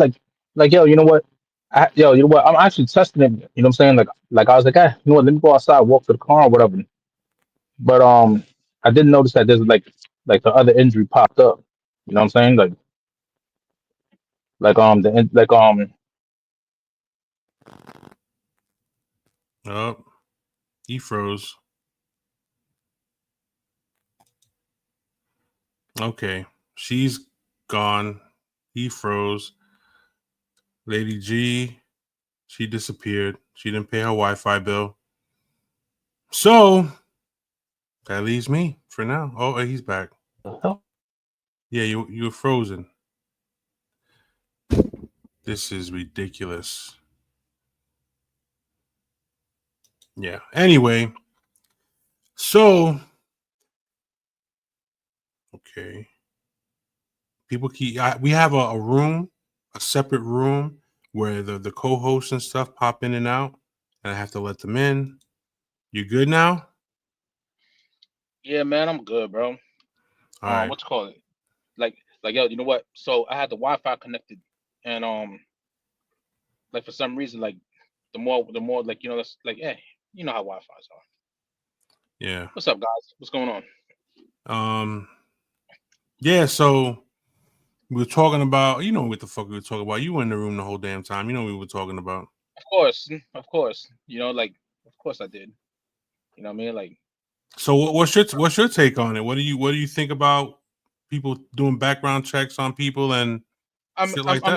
Like, yo, you know what? You know what? I'm actually testing it. You know what I'm saying? Like I was like, you know what? Let me go outside, walk to the car, or whatever. But I didn't notice that there's like the other injury popped up. You know what I'm saying? Oh, he froze. Okay, she's gone. He froze. Lady G, she disappeared. She didn't pay her Wi-Fi bill. So that leaves me for now. Oh, he's back. Yeah, you were frozen. This is ridiculous. Yeah. Anyway, so okay. People we have a room, a separate room where the co-hosts and stuff pop in and out, and I have to let them in. You good now? Yeah, man, I'm good, bro. All right. What you call it? Like, yo, you know what? So I had the Wi-Fi connected, and like for some reason, like the more, like that's like, hey, you know how Wi-Fi's are. Yeah. What's up, guys? What's going on? Yeah. So we were talking about, you know what the fuck we were talking about. You were in the room the whole damn time. You know what we were talking about. Of course. Like, of course I did. You know what I mean? Like, so what's your take on it? What do you think about people doing background checks on people and shit like that?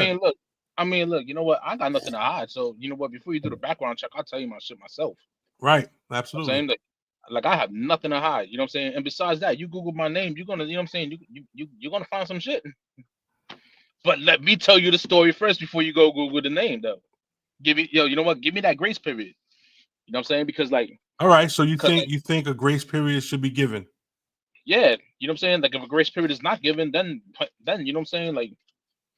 I mean, look. You know what? I got nothing to hide. So you know what? Before you do the background check, I'll tell you my shit myself. Right. You know Absolutely. what I'm saying? Like I have nothing to hide. You know what I'm saying? And besides that, you Google my name, you're gonna, you know what I'm saying? You're gonna find some shit. But let me tell you the story first before you go Google the name, though. You know what? Give me that grace period. You know what I'm saying? Because like, all right. So you think a grace period should be given? Yeah. You know what I'm saying? Like if a grace period is not given, then you know what I'm saying? Like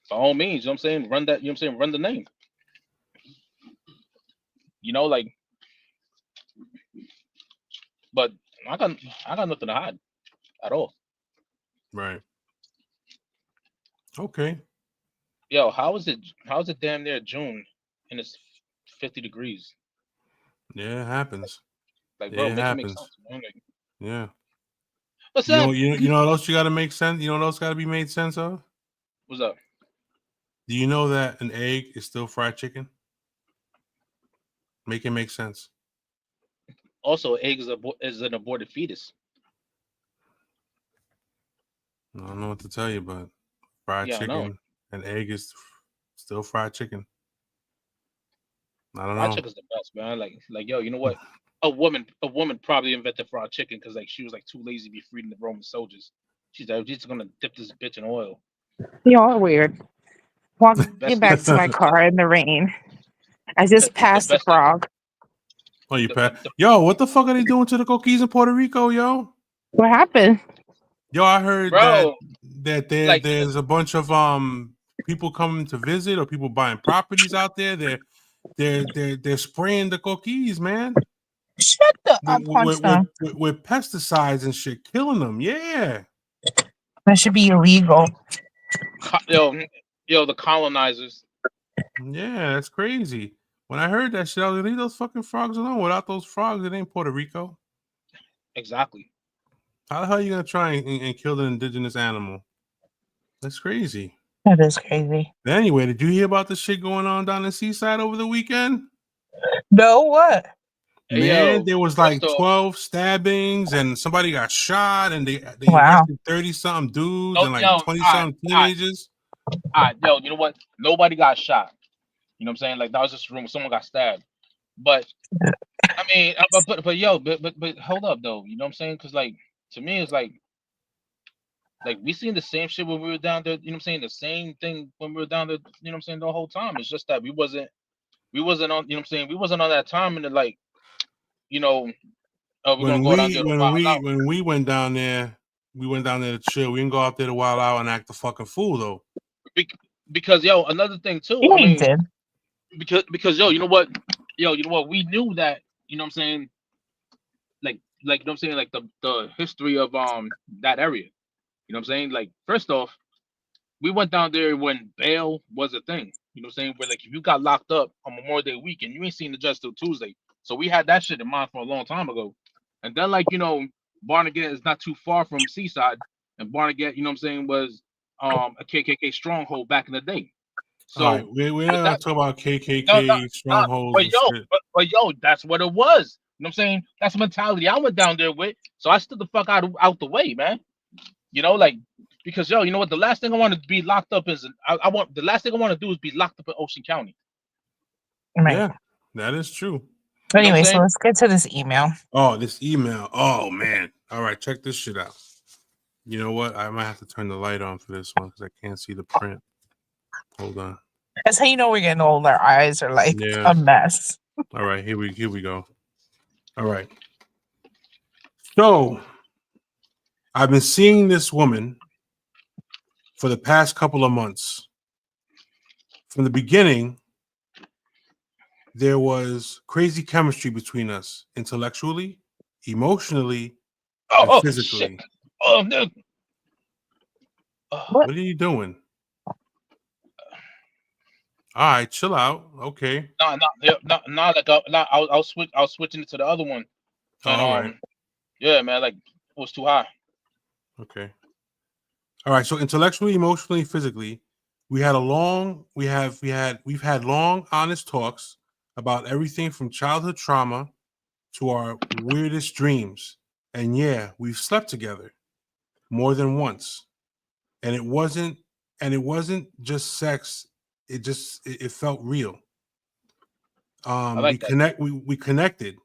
by all means, you know what I'm saying? Run that. You know what I'm saying? Run the name. You know, like. But I got nothing to hide at all. Right. Okay. Yo, how is it damn near June and it's 50 degrees? Yeah, it happens. Like, bro, it make happens. it make sense, man. Like, yeah. What's up? You know what else you got to make sense? You know what else got to be made sense of? What's up? Do you know that an egg is still fried chicken? Make it make sense. Also, egg is an aborted fetus. I don't know what to tell you, but fried chicken, an egg is still fried chicken. I don't know. Fried chicken's the best, man. Like, yo, you know what? A woman probably invented fried chicken because like she was like too lazy to be feeding the Roman soldiers. She's like, just gonna dip this bitch in oil. Y'all are weird. Walking back to my car in the rain. I just passed the frog. Oh, you passed? Yo, what the fuck are they doing to the coquis in Puerto Rico, yo? What happened? Yo, I heard that there's a bunch of people coming to visit or people buying properties out there. They're spraying the coquis, man. Shut the with pesticides and shit, killing them. Yeah, that should be illegal. the colonizers. Yeah, that's crazy. When I heard that shit, I was like, leave those fucking frogs alone. Without those frogs, it ain't Puerto Rico. Exactly. How the hell are you gonna try and kill an indigenous animal? That's crazy. That is crazy. Anyway, did you hear about the shit going on down the seaside over the weekend? No, what? Hey, Man, yo, there was first like off, 12 stabbings and somebody got shot and they Wow. arrested 30-something dudes no, and like yo, 20-something teenagers. yo, you know what? Nobody got shot. You know what I'm saying? Like that was just a rumor. Someone got stabbed. But I mean, but hold up though. You know what I'm saying? Because like to me, it's like we seen the same shit when we were down there. You know what I'm saying? The same thing when we were down there. You know what I'm saying? The whole time. It's just that we wasn't on. You know what I'm saying? We wasn't on that time and like, you know, we're gonna go down there to wild out. When we went down there to chill. We didn't go out there to wild out and act a fucking fool though. Because yo, another thing too. Yeah, I he mean, did. because yo, you know what? Yo, you know what? We knew that. You know what I'm saying? Like you know what I'm saying? Like the history of that area. You know what I'm saying? Like first off, we went down there when bail was a thing. You know what I'm saying? Where like if you got locked up on Memorial Day weekend, you ain't seen the judge till Tuesday. So we had that shit in mind for a long time ago. And then like, you know, Barnegat is not too far from Seaside. And Barnegat, you know what I'm saying, was a KKK stronghold back in the day. So All right, we're with not gonna that, talk about no, KKK strongholds and shit. but yo, that's what it was. You know what I'm saying? That's the mentality I went down there with. So I stood the fuck out the way, man. You know, like because yo, you know what? The last thing I want to be locked up is I want the last thing I want to do is be locked up in Ocean County. Right. Yeah, that is true. But You know what I'm anyway, so saying? let's get to this email. Oh, this email. Oh man. All right, check this shit out. You know what? I might have to turn the light on for this one because I can't see the print. Hold on. That's how you know we're getting old. Our eyes are like Yeah. a mess. All right, here we go. All right. So I've been seeing this woman for the past couple of months. From the beginning, there was crazy chemistry between us, intellectually, emotionally, and Oh physically. shit! Oh no! What are you doing? All right, chill out. Okay. No, like I was switching it to the other one, and All right. yeah, man, like it was too high. Okay. All right. So intellectually, emotionally, physically, we've had long, honest talks about everything from childhood trauma to our weirdest dreams. And yeah, we've slept together more than once. And it wasn't just sex. It felt real. I like that. We connected.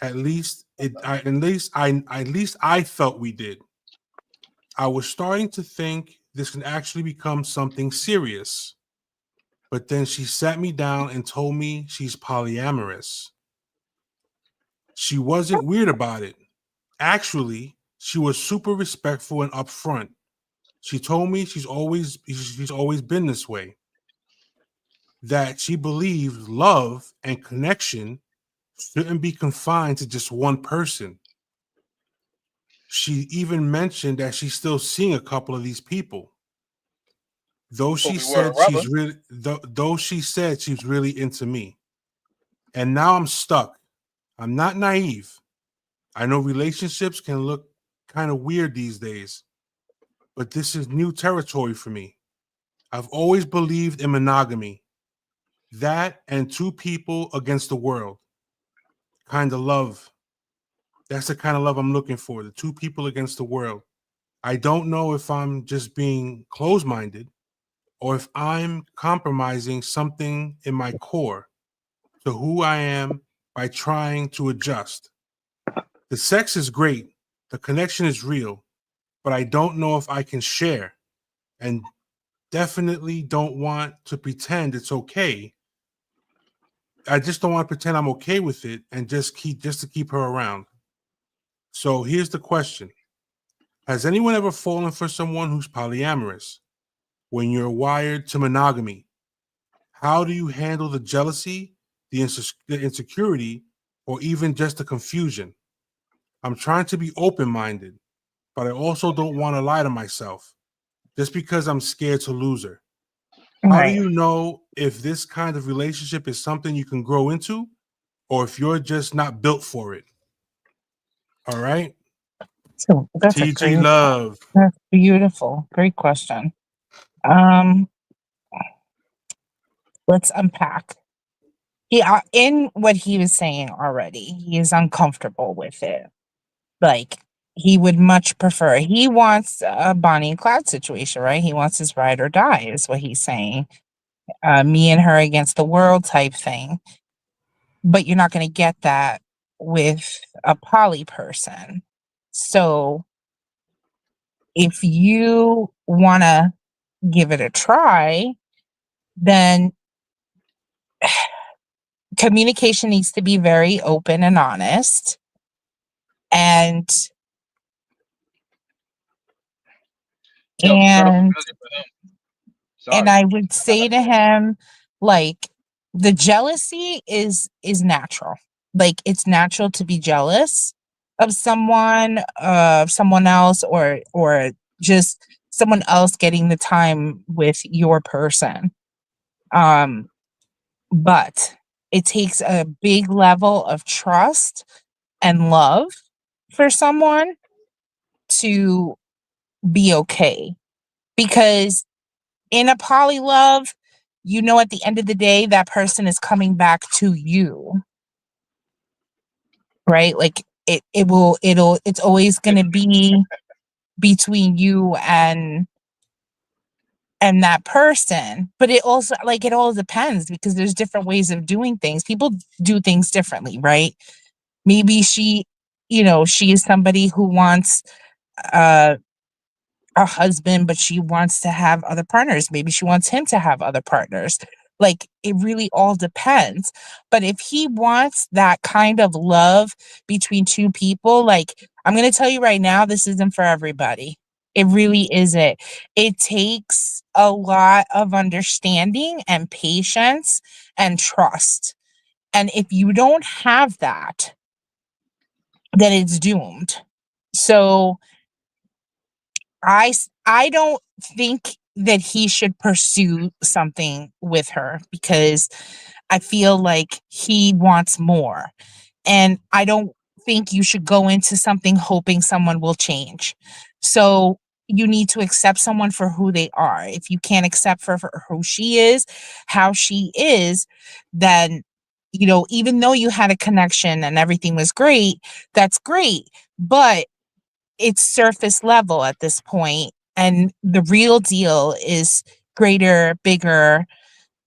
At least I felt we did. I was starting to think this can actually become something serious. But then she sat me down and told me she's polyamorous. She wasn't weird about it. Actually, she was super respectful and upfront. She told me she's always been this way. That she believes love and connection shouldn't be confined to just one person. She even mentioned that she's still seeing a couple of these people. Though she said she's really into me. And now I'm stuck. I'm not naive. I know relationships can look kind of weird these days, but this is new territory for me. I've always believed in monogamy. That and two people against the world. Kind of love. That's the kind of love I'm looking for. The two people against the world. I don't know if I'm just being closed-minded or if I'm compromising something in my core to who I am by trying to adjust. The sex is great. The connection is real, but I don't know if I can share and definitely don't want to pretend it's okay. I just don't want to pretend I'm okay with it and just to keep her around. So here's the question. Has anyone ever fallen for someone who's polyamorous? When you're wired to monogamy, how do you handle the jealousy, the insecurity, or even just the confusion? I'm trying to be open-minded, but I also don't want to lie to myself just because I'm scared to lose her. How do Right. you know if this kind of relationship is something you can grow into or if you're just not built for it? All right. So that's a TG great, Love. that's beautiful. Great question. Um, let's unpack. In what he was saying already, he is uncomfortable with it. Like, he would much prefer, he wants a Bonnie and Clyde situation, right? He wants his ride or die, is what he's saying. Me and her against the world type thing. But you're not going to get that with a poly person. So if you want to give it a try, then communication needs to be very open and honest. And Yo, you sound familiar and for him. and Sorry. I would say to him, like, the jealousy is natural. Like, it's natural to be jealous of someone else, or just someone else getting the time with your person. Um, but it takes a big level of trust and love for someone to be okay. Because in a poly love, at the end of the day, that person is coming back to you, right? Like, it's always going to be between you and that person. But it also, like, it all depends, because there's different ways of doing things. People do things differently, right? Maybe she is somebody who wants uh a husband, but she wants to have other partners. Maybe she wants him to have other partners. Like, it really all depends. But if he wants that kind of love between two people, like, I'm going to tell you right now, this isn't for everybody. It really isn't. It takes a lot of understanding and patience and trust. And if you don't have that, then it's doomed. So I don't think that he should pursue something with her, because I feel like he wants more. And I don't think you should go into something hoping someone will change. So you need to accept someone for who they are. If you can't accept her for who she is, how she is, then, even though you had a connection and everything was great, that's great. But it's surface level at this point, and the real deal is greater, bigger,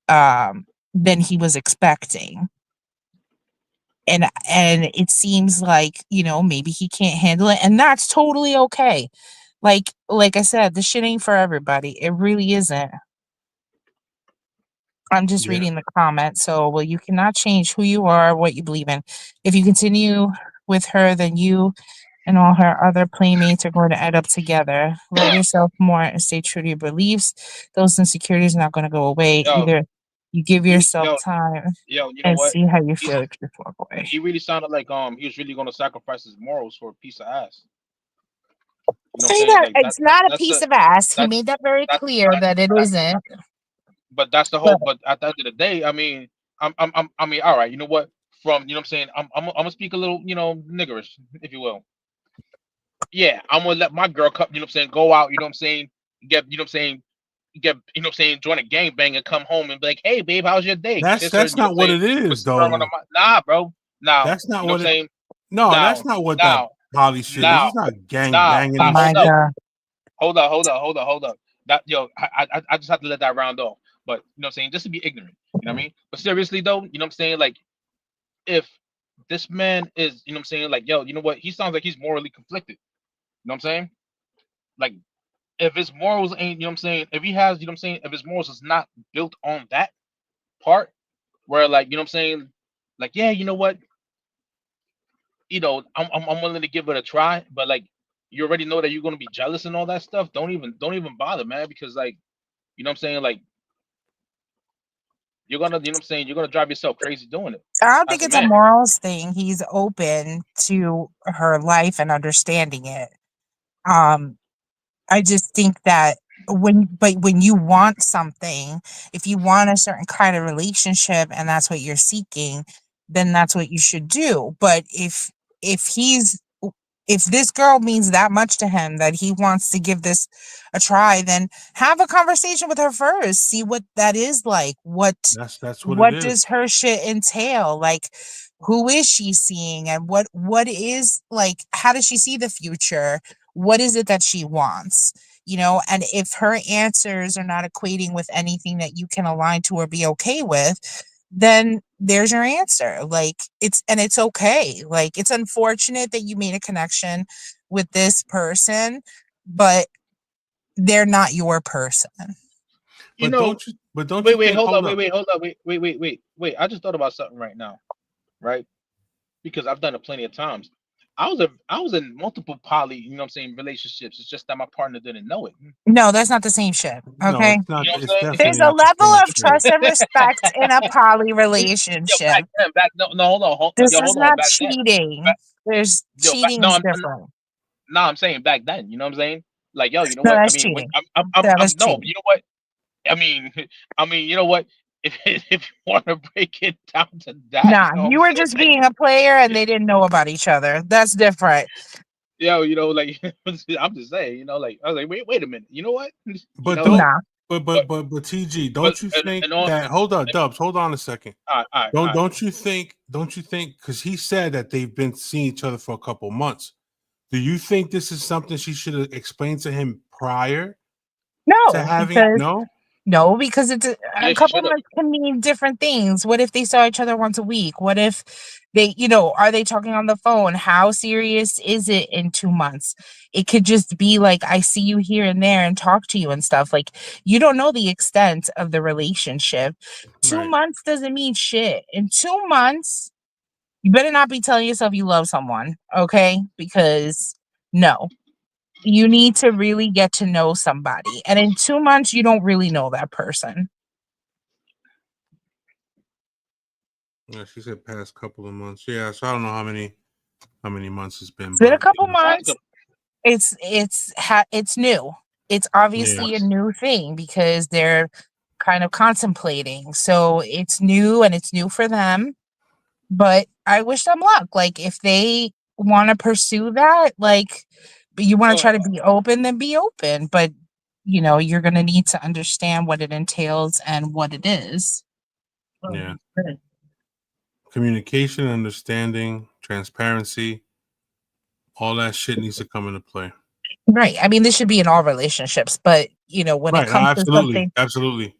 than he was expecting. And it seems like, maybe he can't handle it, and that's totally okay. Like I said, this shit ain't for everybody. It really isn't. I'm just Yeah. reading the comments. So, well, you cannot change who you are, what you believe in. If you continue with her, then you and all her other playmates are going to end up together. Love yourself more and stay true to your beliefs. Those insecurities are not going to go away. Yo, Either you give he, yourself yo, time yo, you know and what? see how you He's feel, if you walk away. he really sounded like he was really gonna sacrifice his morals for a piece of ass. You know what I'm Say saying? that Like it's not a that's piece the of ass. He that made that very that clear that that it that isn't. but that's the But whole. But at the end of the day, I mean, I mean, all right. You know what? From you know what I'm saying, I'm gonna speak a little, niggerish, if you will. Yeah, I'm gonna let my girl come. You know what I'm saying? Go out. You know what I'm saying? Get you know what I'm saying? Get join a gangbang and come home and be like, hey babe, how's your day? That's Kiss her. that's You know what not I'm what saying? it Put is sperm on the though. mouth. Nah, bro. Now, That's not you know what what I'm it saying? No, that's Now, not what that now, poly shit is. now, It's not gang now, banging oh and hold my up. shit. god. Hold up. That I just have to let that round off. But you know what I'm saying, just to be ignorant. You know what I mean? But seriously though, you know what I'm saying? Like, if this man is, you know what I'm saying, like, yo, you know what? He sounds like he's morally conflicted. You know what I'm saying? Like, if his morals ain't, you know what I'm saying, if he has, you know what I'm saying, if his morals is not built on that part, where, like, you know what I'm saying, like, yeah, you know what, I'm willing to give it a try, but like, you already know that you're gonna be jealous and all that stuff. Don't even bother, man, because like, you know what I'm saying, like, you're gonna, you know what I'm saying, you're gonna drive yourself crazy doing it I don't think as a it's a man. morals thing. He's open to her life and understanding it. Um, I just think that when you want something, if you want a certain kind of relationship and that's what you're seeking, then that's what you should do. But if he's if this girl means that much to him that he wants to give this a try, then have a conversation with her first. See what that is like. That's what it What is. does her shit entail? Like, who is she seeing, and what is like? How does she see the future? What is it that she wants? You know, and if her answers are not equating with anything that you can align to or be okay with, then there's your answer. Like, it's okay. Like, it's unfortunate that you made a connection with this person, but they're not your person. You But know, don't you wait, think? hold Hold up, up. hold up, wait. I just thought about something right now, right? Because I've done it plenty of times. I was in multiple poly, you know what I'm saying, relationships. It's just that my partner didn't know it. No, that's not the same shit. No, Okay. it's not. You know what It's I'm saying? There's definitely a not the level same of shit. trust and respect in a poly Yo, back relationship. then, no, hold on, This is hold on, not back then, cheating. back, There's yo, back, cheating no, is different. no, I'm saying back then, you know what I'm saying? Like, yo, you know No, what? I that's mean, when cheating. That was no, cheating. you know what? I mean, you know what? If you want to break it down to that, you Nah, know what I'm you were saying? just being a player and they didn't know about each other. That's different. Yo, you know, like I'm just saying, you know, like I was like, wait a minute, you know what? You But know, like, don't. Nah. But TG, but don't you think and all, that? Hold on, Dubs. Hold on a second. all right. Don't you think? Don't you think? Because he said that they've been seeing each other for a couple months. Do you think this is something she should have explained to him prior to No, having? because No. no, because it's a Yeah, she couple should have. months can mean different things. What if they saw each other once a week? What if they, are they talking on the phone? How serious is it in 2 months? It could just be like, I see you here and there and talk to you and stuff. Like, you don't know the extent of the relationship. Two Right. months doesn't mean shit. In 2 months, you better not be telling yourself you love someone, okay? Because no, you need to really get to know somebody. And in 2 months, you don't really know that person. Yeah, she said past couple of months. Yeah, so I don't know how many months it's been, It's been a but couple That's months. good. It's new. It's yeah, obviously a new thing because they're kind of contemplating. So it's new and it's new for them. But I wish them luck. Like, if they want to pursue that, like, but you want to Well, try to be open, then be open. But you're gonna need to understand what it entails and what it is. yeah. Communication, understanding, transparency, all that shit needs to come into play. Right. I mean, this should be in all relationships, but when it Right. comes to Absolutely. Absolutely.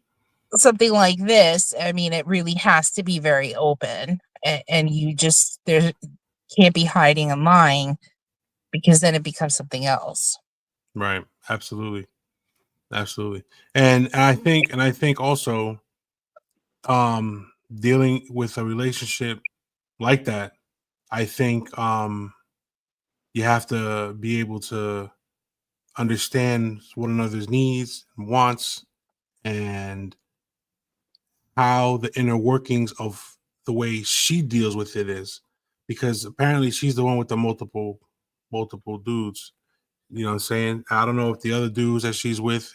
something like this, I mean, it really has to be very open, and you just there can't be hiding and lying because then it becomes something else. Right. Absolutely. Absolutely. And I think also dealing with a relationship like that, I think you have to be able to understand one another's needs and wants and how the inner workings of the way she deals with it is, because apparently she's the one with the multiple dudes. You know what I'm saying? I don't know if the other dudes that she's with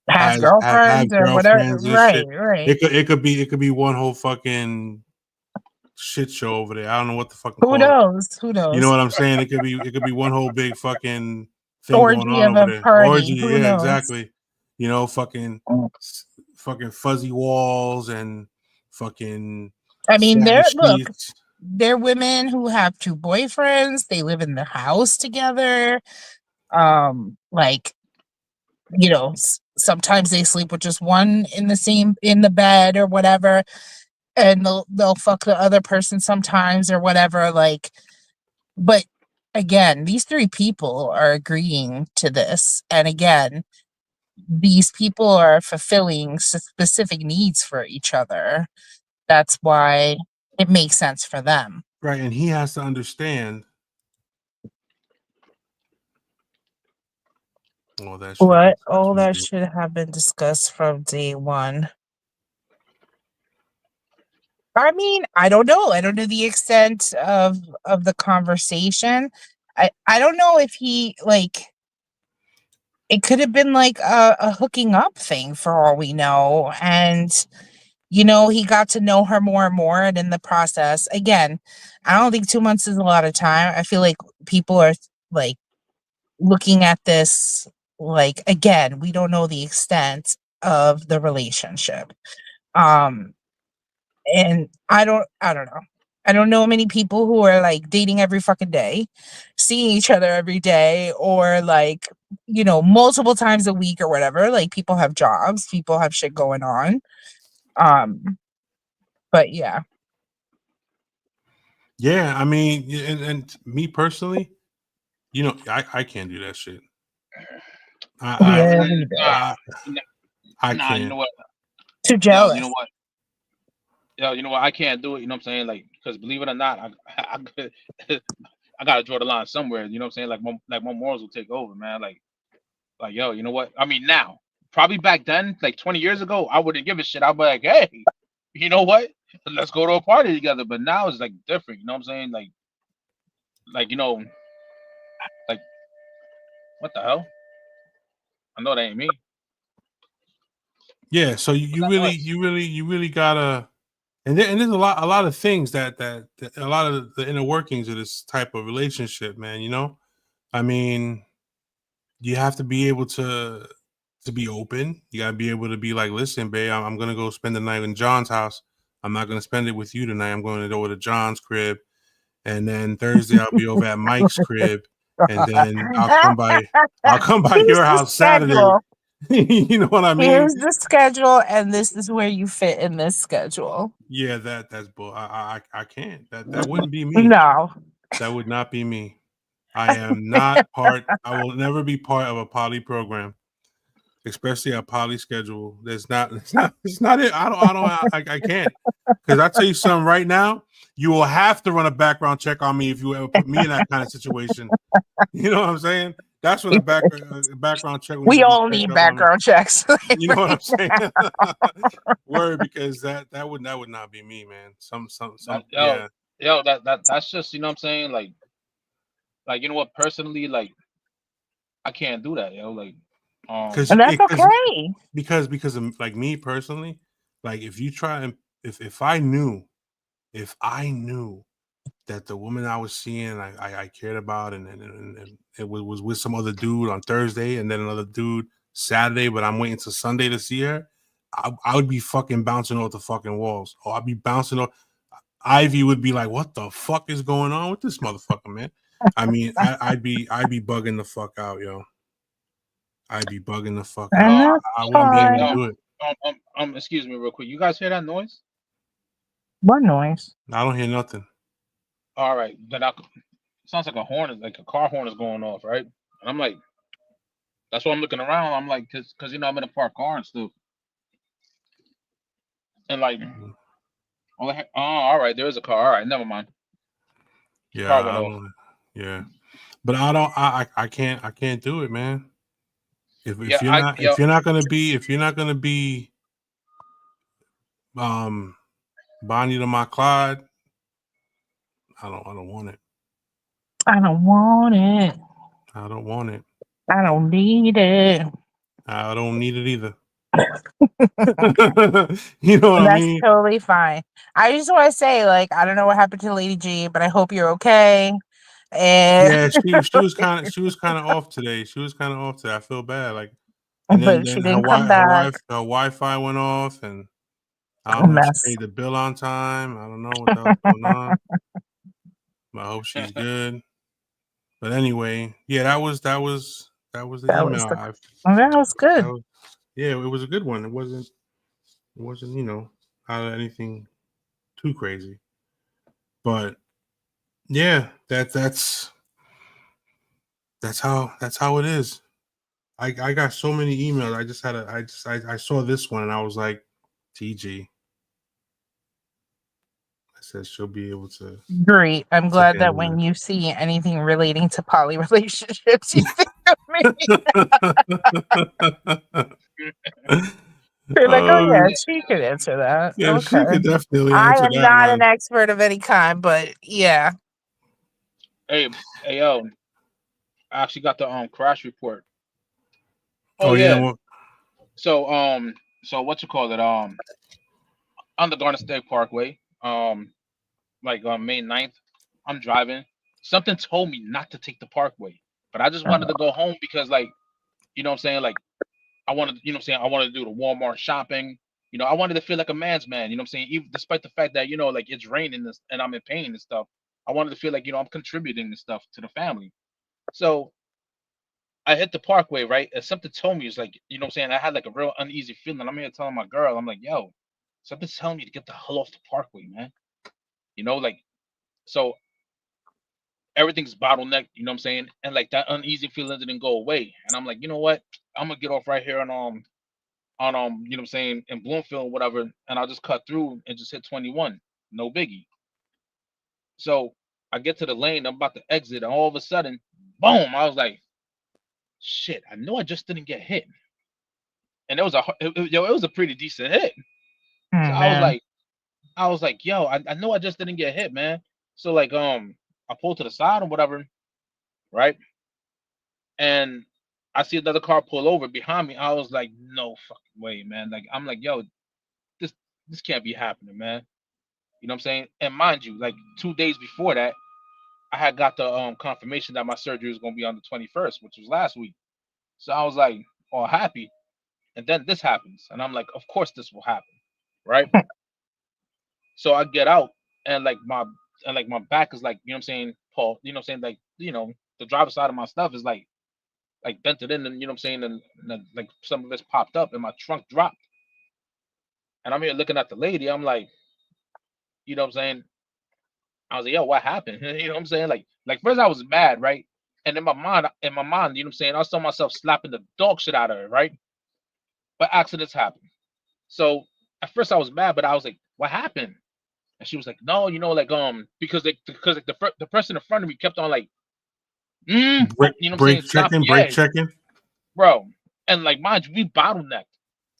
Have have girlfriends or whatever. girlfriends and Right, shit. right. It could be one whole fucking shit show over there. I don't know what to fucking Who call it. knows? Who You know knows? what I'm saying? It could be one whole big fucking thing going Orgy on of over a there. Orgy, party. Who yeah, knows? exactly. You know, fucking fuzzy walls and fucking I mean, satin look, sheets. they're women who have two boyfriends. They live in the house together. Like, sometimes they sleep with just one in the bed or whatever, and they'll fuck the other person sometimes or whatever. Like, but again, these three people are agreeing to this, and again, these people are fulfilling specific needs for each other. That's why it makes sense for them. Right, and he has to understand all that should have been What discussed all from that day. should have been discussed from day one. I mean, I don't know. I don't know the extent of the conversation. I don't know if he, like, it could have been like a hooking up thing for all we know. And, you know, he got to know her more and more. And in the process, again, I don't think 2 months is a lot of time. I feel like people are like looking at this like, again, we don't know the extent of the relationship. Um, and I don't know. I don't know many people who are like dating every fucking day, seeing each other every day, or like, you know, multiple times a week or whatever. Like people have jobs, people have shit going on. But yeah. Yeah, I mean, and me personally, you know, I can't do that shit. Yeah, we do. I Nah, you can't. know what? Too Yo, jealous. you know what? Yo, you know what? I can't do it. You know what I'm saying? Like, because believe it or not, I gotta draw the line somewhere. You know what I'm saying? Like my morals will take over, man. Like yo, you know what? I mean, now, probably back then, like 20 years ago, I wouldn't give a shit. I'd be like, hey, you know what? Let's go to a party together. But now it's like different. You know what I'm saying? Like you know, like what the hell? I know that ain't me. Yeah, so you really gotta, and there's a lot of things that a lot of the inner workings of this type of relationship, man. You know, I mean, you have to be able to be open. You gotta be able to be like, listen, babe, I'm gonna go spend the night in John's house. I'm not gonna spend it with you tonight. I'm going to go to John's crib, and then Thursday I'll be over at Mike's crib, and then I'll come by Here's your the house Saturday. schedule. You know what I mean? Here's the schedule, and this is where you fit in this schedule. Yeah, that's bull. I can't. That wouldn't be me. No. That would not be me. I am not part. I will never be part of a poly program, especially a poly schedule. It's not it. I can't. Because I tell you something right now, you will have to run a background check on me if you ever put me in that kind of situation. You know what I'm saying? That's when a background check. We all need background checks. You know what I'm saying? Word, because that would not be me, man. Some yeah. Yo, that's just, you know what I'm saying? Like you know what? Personally, like I can't do that, yo. Like, and that's okay. Because of, like me personally, like if you try and if I knew that the woman I was seeing, I cared about, and it was with some other dude on Thursday, and then another dude Saturday, but I'm waiting till Sunday to see her, I would be fucking bouncing off the fucking walls. Or I'd be bouncing off. Ivy would be like, "What the fuck is going on with this motherfucker, man?" I mean, I'd be bugging the fuck out, yo. I'd be bugging the fuck out. I wouldn't be able to do it. Excuse me, real quick. You guys hear that noise? What noise? I don't hear nothing. All right, then sounds like a horn, like a car horn is going off, right? And I'm like, that's why I'm looking around. I'm like, cause you know I'm in a parked car and stuff, and like, oh, all right, there is a car. All right, never mind. Yeah, Car went off. Yeah, but I can't do it, man. If you're not gonna be Bonnie to my Clyde, I don't want it. I don't want it. I don't want it. I don't need it. I don't need it either. You know what I mean? That's totally fine. I just want to say, like, I don't know what happened to Lady G, but I hope you're okay. And yeah, she was kind of off today. I feel bad, like, and but she didn't come back. Her Wi-Fi went off, and I don't know if she paid the bill on time. I don't know what the hell's going on. I hope she's good. But anyway, yeah, that was the email. That was good. Yeah, it was a good one. It wasn't you know, out of anything too crazy. But yeah, that's how it is. I got so many emails. I saw this one and I was like, TG. I said she'll be able to. Great. I'm glad that when you see anything relating to poly relationships, you think of me. You're like, oh yeah, she could answer that. Yeah, okay. she could definitely answer that. I am not an expert of any kind, but yeah. Hey, yo, I actually got the crash report. Oh yeah. yeah. Well, So what you call it? On the Garden State Parkway. Like on May 9th, I'm driving. Something told me not to take the Parkway, but I just wanted to go home because, like, you know what I'm saying? Like, I wanted, you know what I'm saying? I wanted to do the Walmart shopping. You know, I wanted to feel like a man's man. You know what I'm saying? Even despite the fact that, you know, like it's raining and I'm in pain and stuff, I wanted to feel like, you know, I'm contributing and stuff to the family. So I hit the Parkway, right? And something told me, it's like, you know what I'm saying? I had like a real uneasy feeling. I'm here telling my girl, I'm like, yo, something's telling me to get the hell off the Parkway, man. You know, like, so everything's bottlenecked, you know what I'm saying? And like that uneasy feeling didn't go away. And I'm like, you know what? I'm gonna get off right here on you know what I'm saying, in Bloomfield or whatever, and I'll just cut through and just hit 21. No biggie. So I get to the lane, I'm about to exit, and all of a sudden, boom, I was like, shit, I know I just didn't get hit. And it was it was a pretty decent hit. Oh, So man. I was like, yo, I know I just didn't get hit, man. So like I pulled to the side or whatever, right? And I see another car pull over behind me. I was like, no fucking way, man. Like I'm like, yo, this this can't be happening, man. You know what I'm saying? And mind you, like 2 days before that, I had got the confirmation that my surgery was gonna be on the 21st, which was last week. So I was like, all happy. And then this happens. And I'm like, of course this will happen. Right. So I get out and my back is like, you know what I'm saying, Paul, you know what I'm saying? Like, you know, the driver's side of my stuff is like dented in, and you know what I'm saying, and like some of it's popped up and my trunk dropped. And I'm here looking at the lady, I'm like, you know what I'm saying? I was like, yo, what happened? You know what I'm saying? Like first I was mad, right? And in my mind, you know what I'm saying, I saw myself slapping the dog shit out of her, right? But accidents happen. So at first I was mad, but I was like, what happened? And she was like, no, you know, like because like the person in front of me kept on like, you know what I'm saying, stop, brake yeah, checking. bro. And like mind you, we bottlenecked.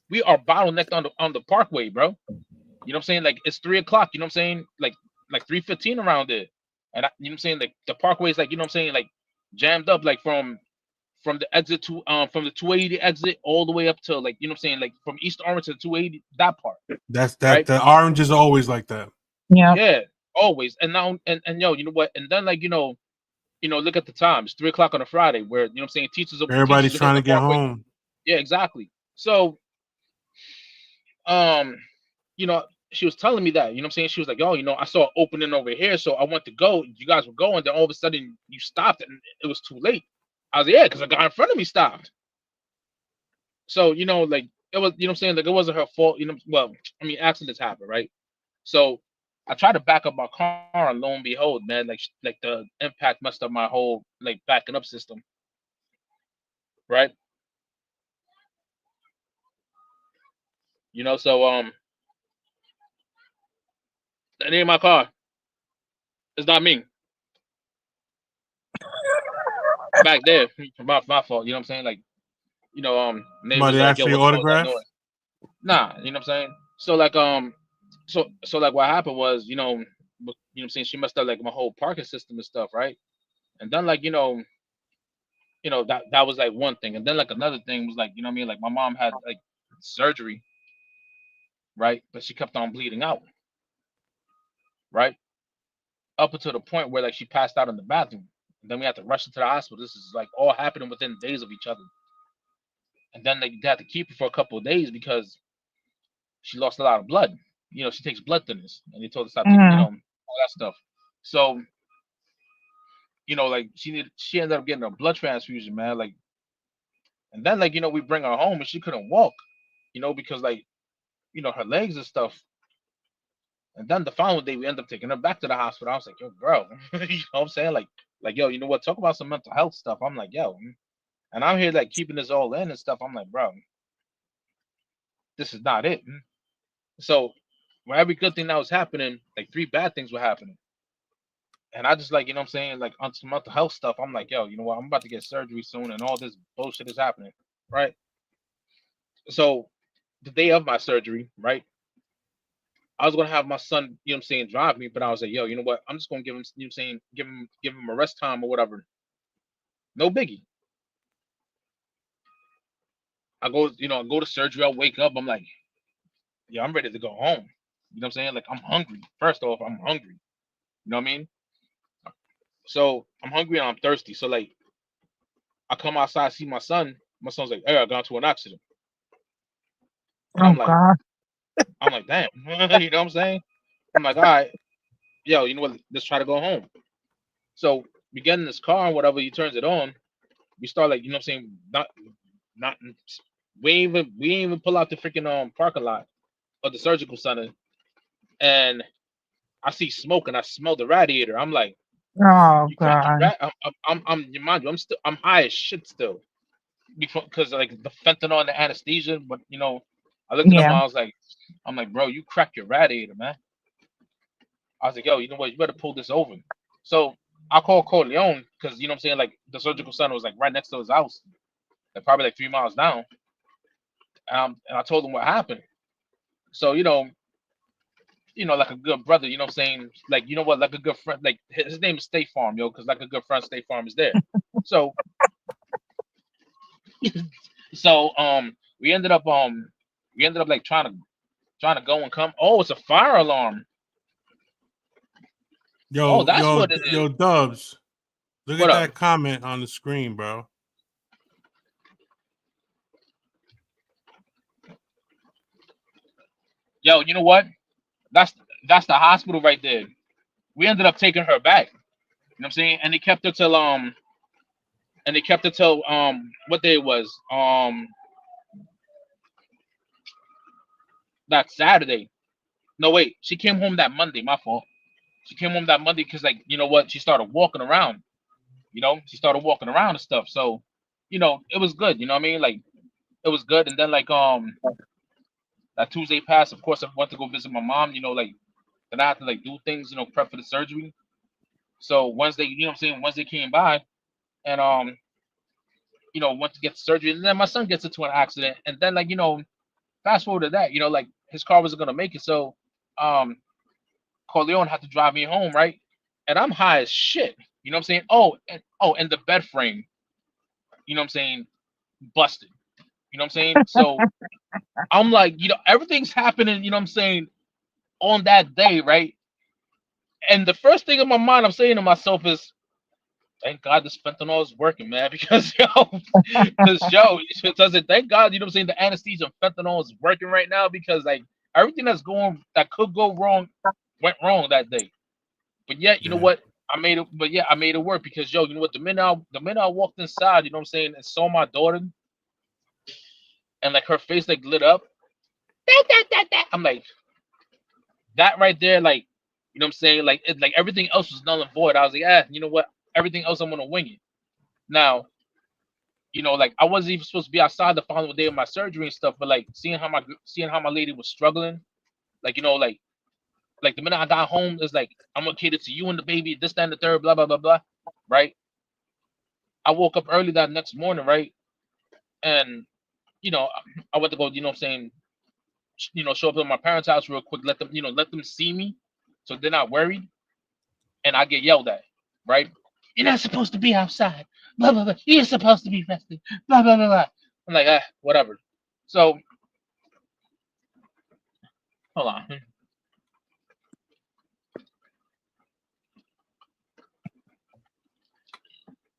We are bottlenecked on the parkway, bro. You know what I'm saying? Like it's 3 o'clock, you know what I'm saying? Like 3:15 around there. And you know what I'm saying? Like the parkway is like, you know what I'm saying, like jammed up like from the exit to from the 280 exit all the way up to, like, you know what I'm saying, like from East Orange to the 280, that part. That's Right? the orange is always like that. Yeah. Yeah, always. And now and yo, you know what? And then like, look at the time. It's 3 o'clock on a Friday where, you know what I'm saying, teachers Everybody's are hitting trying to the get parkway. home. Yeah, exactly. So um you know, she was telling me that, you know what I'm saying? She was like, oh, you know, I saw an opening over here, so I went to go. You guys were going, then all of a sudden you stopped and it was too late. I was like, yeah, because a guy in front of me stopped. So, you know, like it was, you know what I'm saying? Like it wasn't her fault, you know. Well, I mean, accidents happen, right? So I tried to back up my car, and lo and behold, man, like the impact messed up my whole like backing up system, right? You know, so the name of my car is not me. Back there, my fault. You know what I'm saying? Like, you know, Nate was Somebody like, asked yo, for your what's all that autograph. noise? Nah, you know what I'm saying? So like so like what happened was, what I'm saying, she messed up like my whole parking system and stuff, right? And then like, that was like one thing. And then like another thing was like, you know what I mean? Like my mom had like surgery, right? But she kept on bleeding out, right? Up until the point where like she passed out in the bathroom. And then we had to rush her to the hospital. This is like all happening within days of each other. And then they had to keep her for a couple of days because she lost a lot of blood. You know, she takes blood thinners, and they told her to stop taking, Hmm. all that stuff. So, like she ended up getting a blood transfusion, man. Like, and then like, we bring her home and she couldn't walk, because like, her legs and stuff. And then the following day we end up taking her back to the hospital. I was like, yo, girl, you know what I'm saying? Like, yo, you know what? Talk about some mental health stuff. I'm like, yo, and I'm here like keeping this all in and stuff. I'm like, bro, this is not it. So, where every good thing that was happening, like three bad things were happening. And I just like, you know what I'm saying, like on some mental health stuff, I'm like, yo, you know what? I'm about to get surgery soon and all this bullshit is happening. Right. So the day of my surgery, right, I was gonna have my son, you know what I'm saying, drive me, but I was like, yo, you know what? I'm just gonna give him, you know what I'm saying, give him a rest time or whatever. No biggie. I go, I go to surgery. I wake up. I'm like, yeah, I'm ready to go home. You know what I'm saying? Like, I'm hungry. First off, I'm hungry. You know what I mean? So I'm hungry and I'm thirsty. So like, I come outside, see my son. My son's like, hey, I got into an accident. And Oh God. I'm like, damn. You know what I'm saying? I'm like, all right, yo, you know what? Let's try to go home. So we get in this car and whatever. He turns it on. We start like, you know what I'm saying? Not. We ain't even pull out the freaking parking lot of the surgical center, and I see smoke and I smell the radiator. I'm like, Oh you cracked your God. rat? Mind you, I'm high as shit still because like the fentanyl and the anesthesia. But I looked at him. Yeah. I'm like, bro, you cracked your radiator, man. I was like, yo, you know what? You better pull this over. So I called Corleone because you know what I'm saying. Like the surgical center was like right next to his house, like probably like 3 miles down. And I told him what happened. So like a good brother, you know what I'm saying? Like, you know what, like a good friend, like his name is State Farm, because like a good friend, State Farm is there. So we ended up like trying to go and come. Oh, it's a fire alarm. Oh, that's what it is. Dubs. Look What at up? that comment on the screen, bro. Yo, you know what? That's the hospital right there. We ended up taking her back. You know what I'm saying? And they kept her till what day it was? That Saturday. No, wait. She came home that Monday. My fault. She came home that Monday because, like, you know what? She started walking around. She started walking around and stuff. So, it was good. You know what I mean? Like, it was good. And then, like, that Tuesday passed. Of course, I went to go visit my mom. Like, then I had to like do things. Prep for the surgery. So Wednesday, you know what I'm saying? Wednesday came by, and went to get the surgery. And then my son gets into an accident. And then, like, fast forward to that, like his car wasn't gonna make it. So, Corleone had to drive me home, right? And I'm high as shit. You know what I'm saying? And the bed frame, you know what I'm saying, busted. You know what I'm saying? So I'm like, everything's happening, you know what I'm saying, on that day, right? And the first thing in my mind I'm saying to myself is, thank God this fentanyl is working, man. Because it doesn't. Thank God, you know what I'm saying, the anesthesia and fentanyl is working right now because like everything that could go wrong went wrong that day. But yet, you know Yeah. what? I made it work because you know what? The minute I walked inside, you know what I'm saying, and saw my daughter, and like her face like lit up. I'm like, that right there, like, you know what I'm saying, like like everything else was null and void. I was like, you know what? Everything else I'm gonna wing it. Now, like I wasn't even supposed to be outside the following day of my surgery and stuff, but like seeing how my lady was struggling, like like the minute I got home, it's like I'm gonna cater to you and the baby, this, that, and the third, blah blah blah blah, right? I woke up early that next morning, right? And I went to go, you know what I'm saying, show up at my parents' house real quick, let them see me, so they're not worried, and I get yelled at, right? You're not supposed to be outside, blah blah blah. You're supposed to be resting, blah blah blah blah. I'm like, whatever. So hold on.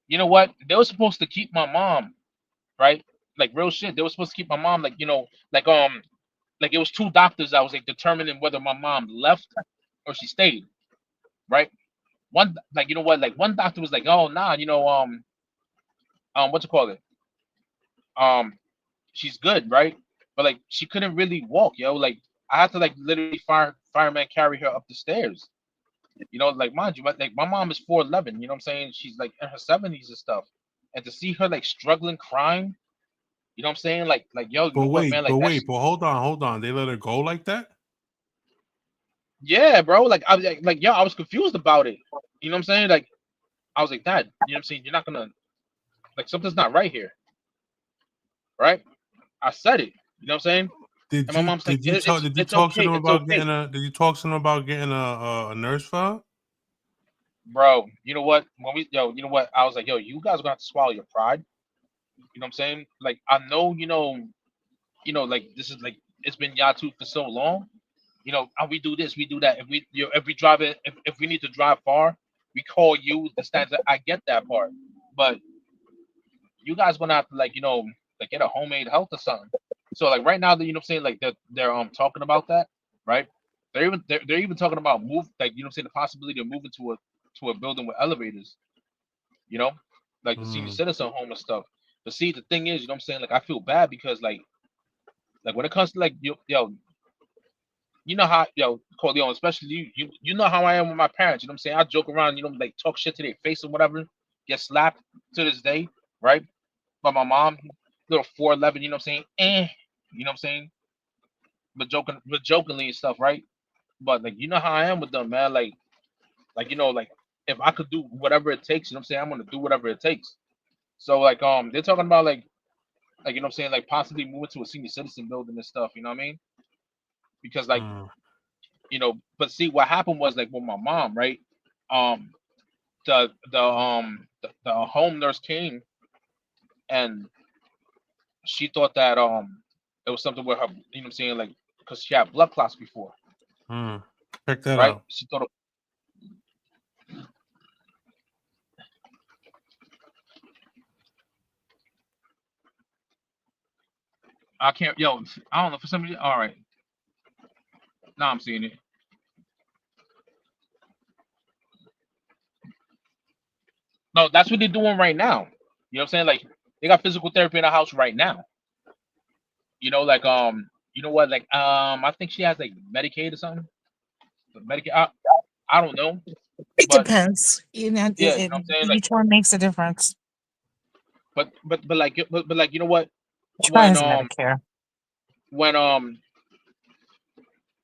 You know what? They were supposed to keep my mom, right? Like real shit. They were supposed to keep my mom, like like it was two doctors that was like determining whether my mom left or she stayed, right? One, like, you know what? Like one doctor was like, oh nah, what's it called it? She's good, right? But like she couldn't really walk, yo. Like I had to like literally fireman carry her up the stairs. Like mind you, like my mom is 4'11", you know what I'm saying? She's like in her 70s and stuff. And to see her like struggling, crying, you know what I'm saying? Like yo, you But know what, man? Like that's hold on. They let her go like that? yeah, bro. Like I was like yo, I was confused about it. You know what I'm saying? Like I was like, Dad, you know what I'm saying? You're not gonna, like, something's not right here, right? I said it. You know what I'm saying? And my mom's like, Did you it's talk to okay, them it's about okay, getting a did you talk to them about getting a nurse for her? bro. You know what? You know what? I was like, yo, you guys are gonna have to swallow your pride. You know what I'm saying? Like I know, like this is like it's been Yatu for so long. And we do this, we do that. If we drive it, if we need to drive far, we call you. The stands. I get that part, but you guys gonna have to like get a homemade health or something. So like right now that what I'm saying, like they're talking about that, right? They're even talking about the possibility of moving to a building with elevators, you know, like the senior Mm. citizen home and stuff. But see, the thing is, I'm saying, like I feel bad because like when it comes to like you know how Corleone, especially you know how I am with my parents. You know what I'm saying? I joke around, like talk shit to their face or whatever, get slapped to this day, right? But my mom, little 4'11", you know what I'm saying? You know what I'm saying? But jokingly and stuff, right? But like you know how I am with them, man. Like if I could do whatever it takes, you know what I'm saying? I'm gonna do whatever it takes. So like they're talking about like you know what I'm saying, like possibly moving to a senior citizen building and stuff, you know what I mean? Because like, Mm. but see what happened was like with my mom, right? Um the home nurse came and she thought that it was something with her, you know what I'm saying, like because she had blood clots before, Mm. Check that right? out. She thought I can't I don't know for some reason. All right, now I'm seeing it. No, that's what they're doing right now. You know what I'm saying? Like they got physical therapy in the house right now. Like you know what? Like I think she has like Medicaid or something. Medicaid. I don't know, It but depends. yeah, you know what I'm saying. Like, Each one makes a difference. but like you know what? She probably When has Medicare. when um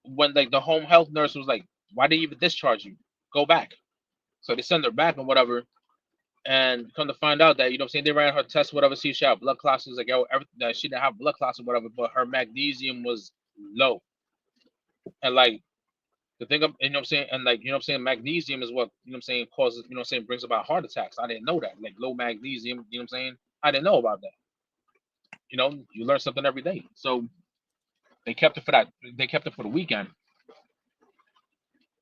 when like the home health nurse was like, "Why did you even discharge you? Go back." So they send her back and whatever. And come to find out that, you know what I'm saying, they ran her test, whatever, see if she had blood clots. It was like, that she didn't have blood clots or whatever, but her magnesium was low. And like the thing, you know what I'm saying, and like, you know what I'm saying, magnesium is what, you know what I'm saying, causes, you know what I'm saying, brings about heart attacks. I didn't know that. Like low magnesium, you know what I'm saying? I didn't know about that. You learn something every day. So they kept it for that. They kept it for the weekend.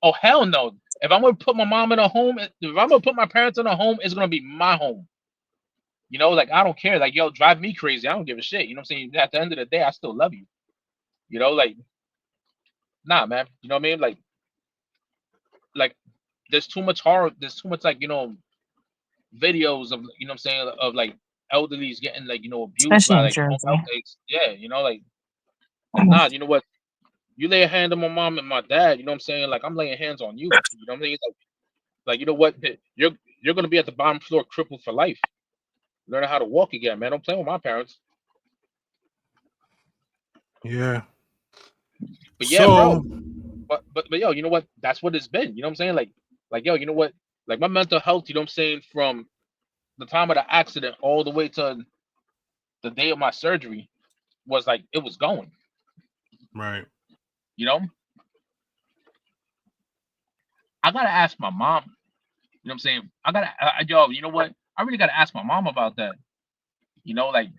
Oh hell no! If I'm gonna put my mom in a home, if I'm gonna put my parents in a home, it's gonna be my home. Like I don't care. Like drive me crazy. I don't give a shit. You know what I'm saying? At the end of the day, I still love you. Like nah, man. You know what I mean? Like there's too much horror. There's too much like videos of you know what I'm saying of like elderlies getting like abused Especially by in like home health Jersey. aides. Yeah, like nah. You know what? You lay a hand on my mom and my dad. You know what I'm saying? Like I'm laying hands on you. You know what I mean? Like you know what? You're gonna be at the bottom floor, crippled for life. Learning how to walk again, man. Don't play with my parents. Yeah. But yeah, bro. So But yo, you know what? That's what it's been. You know what I'm saying? Like yo, you know what? Like my mental health, you know what I'm saying, from the time of the accident all the way to the day of my surgery was like it was going. right. You know? I gotta ask my mom. You know what I'm saying? I gotta yo, you know what? I really gotta ask my mom about that. Like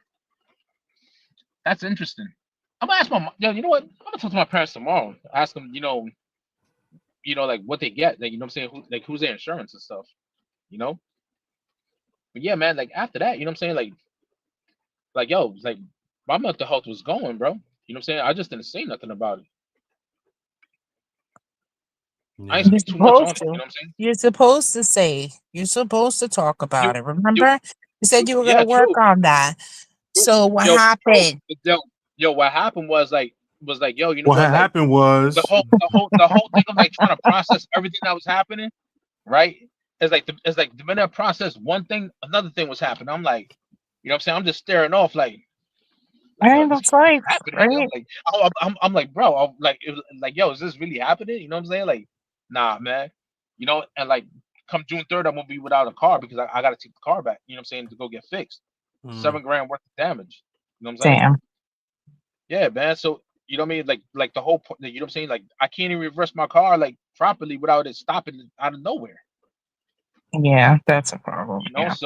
that's interesting. I'm gonna ask my mom. Yo, you know what? I'm gonna talk to my parents tomorrow. Ask them, like what they get, like you know what I'm saying, who's their insurance and stuff, you know. But yeah, man, like after that, you know what I'm saying, like yo, like my mental health was going, bro. You know what I'm saying? I just didn't say nothing about it. I ain't Yeah. You're speak too much on supposed it, you to. know what I'm saying? You're supposed to say. You're supposed to talk You, about it. you, Remember? You said you were yeah, gonna work true, on that. true. So what Yo, true. happened? Yo, what happened was like, yo, you know What what, had like happened the was whole thing of like trying to process everything that was happening, right? It's like the minute I processed one thing, another thing was happening. I'm like, you know what I'm saying? I'm just staring off like yo, Right, this that's can't be life, happening. I'm right? like, I'm like, bro, like, yo, is this really happening? You know what I'm saying? Like, nah, man. And like, come June 3rd, I'm gonna be without a car because I gotta take the car back. You know what I'm saying, to go get fixed. mm, $7 grand worth of damage. You know what I'm saying? Damn. Yeah, man. So you know what I mean? Like the whole point. You know what I'm saying? Like I can't even reverse my car like properly without it stopping out of nowhere. Yeah, that's a problem. Yeah.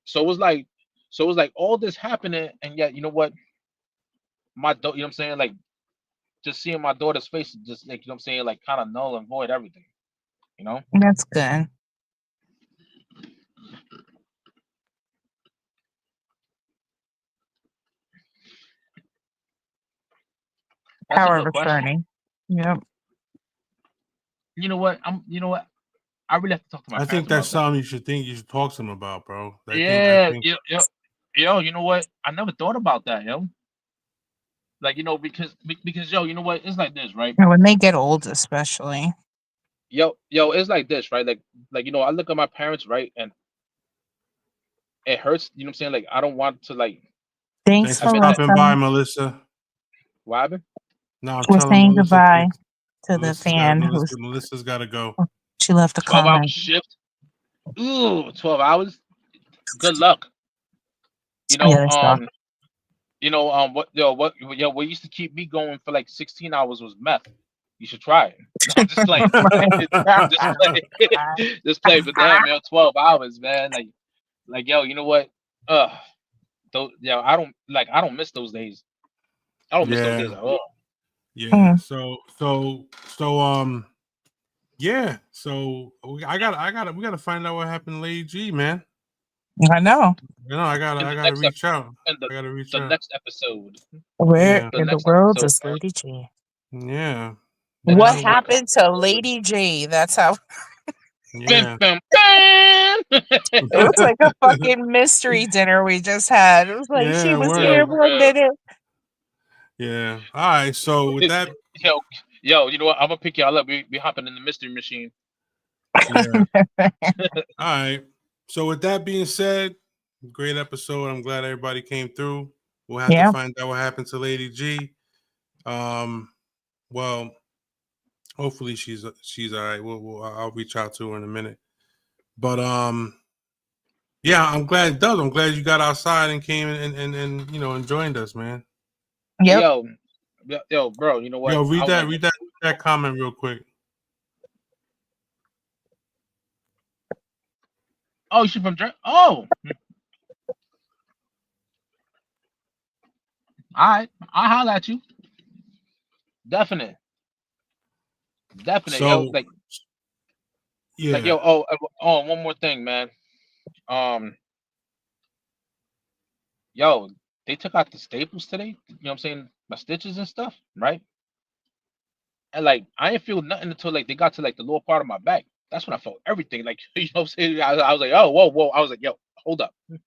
So it was like So it was like all this happening, and yet you know what, my you know what I'm saying, like just seeing my daughter's face, just like you know what I'm saying, like kind of null and void everything, you know. That's good. That's a Power of good question. attorney. Yep. You know what, I really have to talk to my I think parents about that's that. something you should talk to them about, bro. I Yeah, think you know what? I never thought about that, yo. Like, you know, because yo, you know what? It's like this, right? And when they get old, especially. Yo, it's like this, right? Like you know, I look at my parents, right, and it hurts. You know what I'm saying? Like, I don't want to like Thanks, thanks for admit that. stopping Melissa. by, Melissa. What happened? No, I'm We're telling saying Melissa. goodbye to the fan Melissa's got to go. she left a 12-hour comment. shift. Ooh, 12 hours. Good luck. You Yeah, know, they suck. what used to keep me going for like 16 hours was meth. You should try it. No, I'm just playing. Just play, but damn, man, 12 hours, man. Like, yo, you know what? I don't miss those days. I don't miss those days Yeah, at all. yeah. Mm. Yeah. So we gotta find out what happened to Lady G, man. I know. You know, I In the gotta next reach out. in I gotta reach the out. next episode. Where Yeah, The in the next world episode, is man. Lady G? yeah, The What next yeah, happened to Lady G? That's how yeah. Bam, bam. it was like a fucking mystery dinner we just had. It was like she Yeah, was Yo, here word. for a minute. Yeah. All right. So with that, yo, you know what? I'm gonna pick y'all up. We hopping in the mystery machine. yeah. All right. So with that being said, great episode. I'm glad everybody came through. We'll have Yeah. to find out what happened to Lady G. Well, hopefully she's all right. I'll reach out to her in a minute. But yeah, I'm glad, Doug. I'm glad you got outside and came and you know and joined us, man. Yep. Yo, bro. You know what? Yo, I was like, read that comment real quick. oh, you from Jer-? Oh, all right. I'll holler at you. Definite. Yo, So yeah, like yo. One more thing, man. Yo, they took out the staples today. You know what I'm saying? My stitches and stuff, right? And like I didn't feel nothing until like they got to like the lower part of my back. That's when I felt everything. Like you know what I'm saying? I was like, oh, whoa. I was like, yo, hold up. You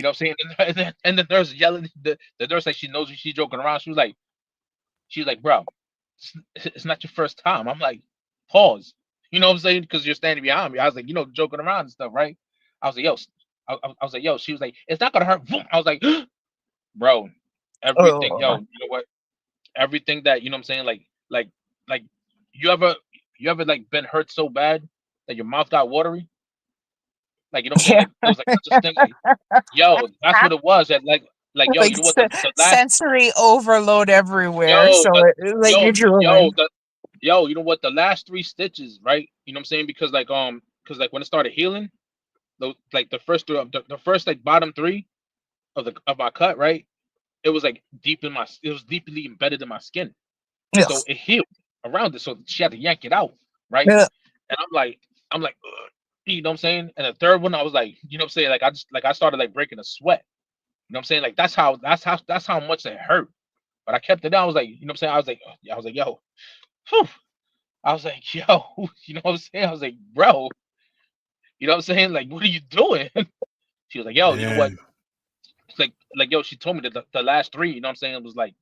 know what I'm saying? And the nurse yelling, the nurse like she knows she's joking around. She was like, bro, it's not your first time. I'm like, pause. You know what I'm saying? Because you're standing behind me. I was like, you know, joking around and stuff, right? I was like, yo, I was like, yo. She was like, it's not gonna hurt. Boom. I was like, bro, everything, Oh. yo. You know what? Everything that you know what I'm saying, like you ever like been hurt so bad that your mouth got watery? Like you know what I'm saying? Like it was like such a thing. Like, yo, that's what it was. That like yo, Like you know what the last sensory overload everywhere. yo So the, it, like yo you're drooling. yo, you know what the last 3 stitches, right? You know what I'm saying? Because like when it started healing, like the first the first like bottom 3 of my cut, right? It was like it was deeply embedded in my skin. Ugh. So it healed around it. So she had to yank it out, right? Ugh. And I'm like, ugh, you know what I'm saying? And the third one, I was like, you know what I'm saying? Like I started like breaking a sweat. You know what I'm saying? Like that's how much it hurt. But I kept it down. I was like, you know what I'm saying? I was like, yo, whew. I was like, yo, you know what I'm saying? I was like, bro, you know what I'm saying? Like, what are you doing? She was like, yo, you know yeah, what? It's like yo, she told me that the last 3, you know what I'm saying, it was like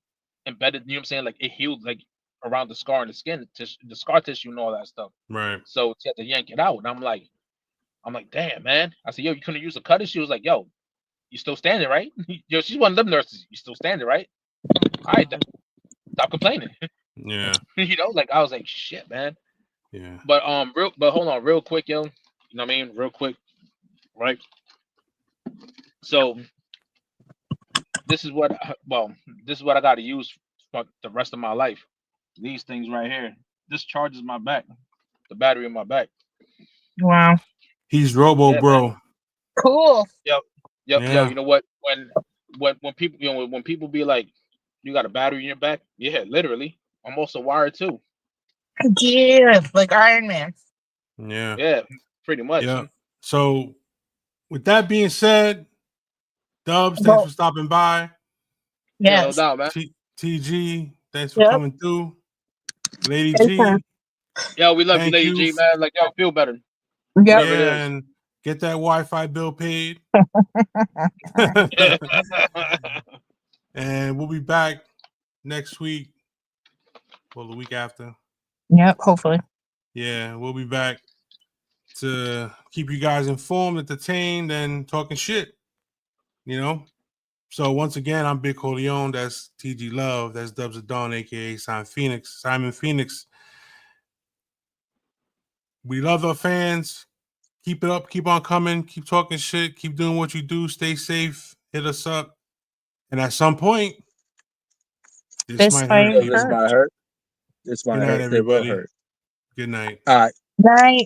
embedded, you know what I'm saying? Like it healed like around the scar and the skin, the scar tissue and all that stuff. right. So she had to yank it out. And I'm like, damn, man. I said, yo, you couldn't use a cutter? She was like, yo, you still standing, right? Yo, she's one of them nurses. You still standing, right? All right, then. Stop complaining. Yeah, You know, like I was like, shit, man. yeah. But hold on, real quick, yo. You know what I mean? Real quick, right? So this is what I got to use for the rest of my life. These things right here. This charges my back, the battery in my back. Wow. He's Robo Yeah, Bro. Cool. Yo, Yo, Yeah. you know what? When people, when people be like, you got a battery in your back, yeah, literally. I'm also wired too. Yeah, like Iron Man. Yeah. Yeah, pretty much. Yeah. So with that being said, Dubs, thanks Well, for stopping by. Yeah, no yes. doubt, man. TG, thanks for Yep. coming through. Lady Anytime. G, Yo, we love you, thank Lady you. G, man. Like, yo, feel better. Yep. Whatever it Yeah, is. and get that Wi-Fi bill paid. And we'll be back next week or the week after. Yep. Hopefully. Yeah, we'll be back to keep you guys informed, entertained, and talking shit. You know? So once again, I'm Big Corleone. That's TG Love. That's Dubs of Dawn, aka Simon Phoenix. We love our fans. Keep it up. Keep on coming. Keep talking shit. Keep doing what you do. Stay safe. Hit us up. And at some point, this might hurt might people. This might hurt. This Good might night, hurt. It will everybody. hurt. Good night. All right. Night.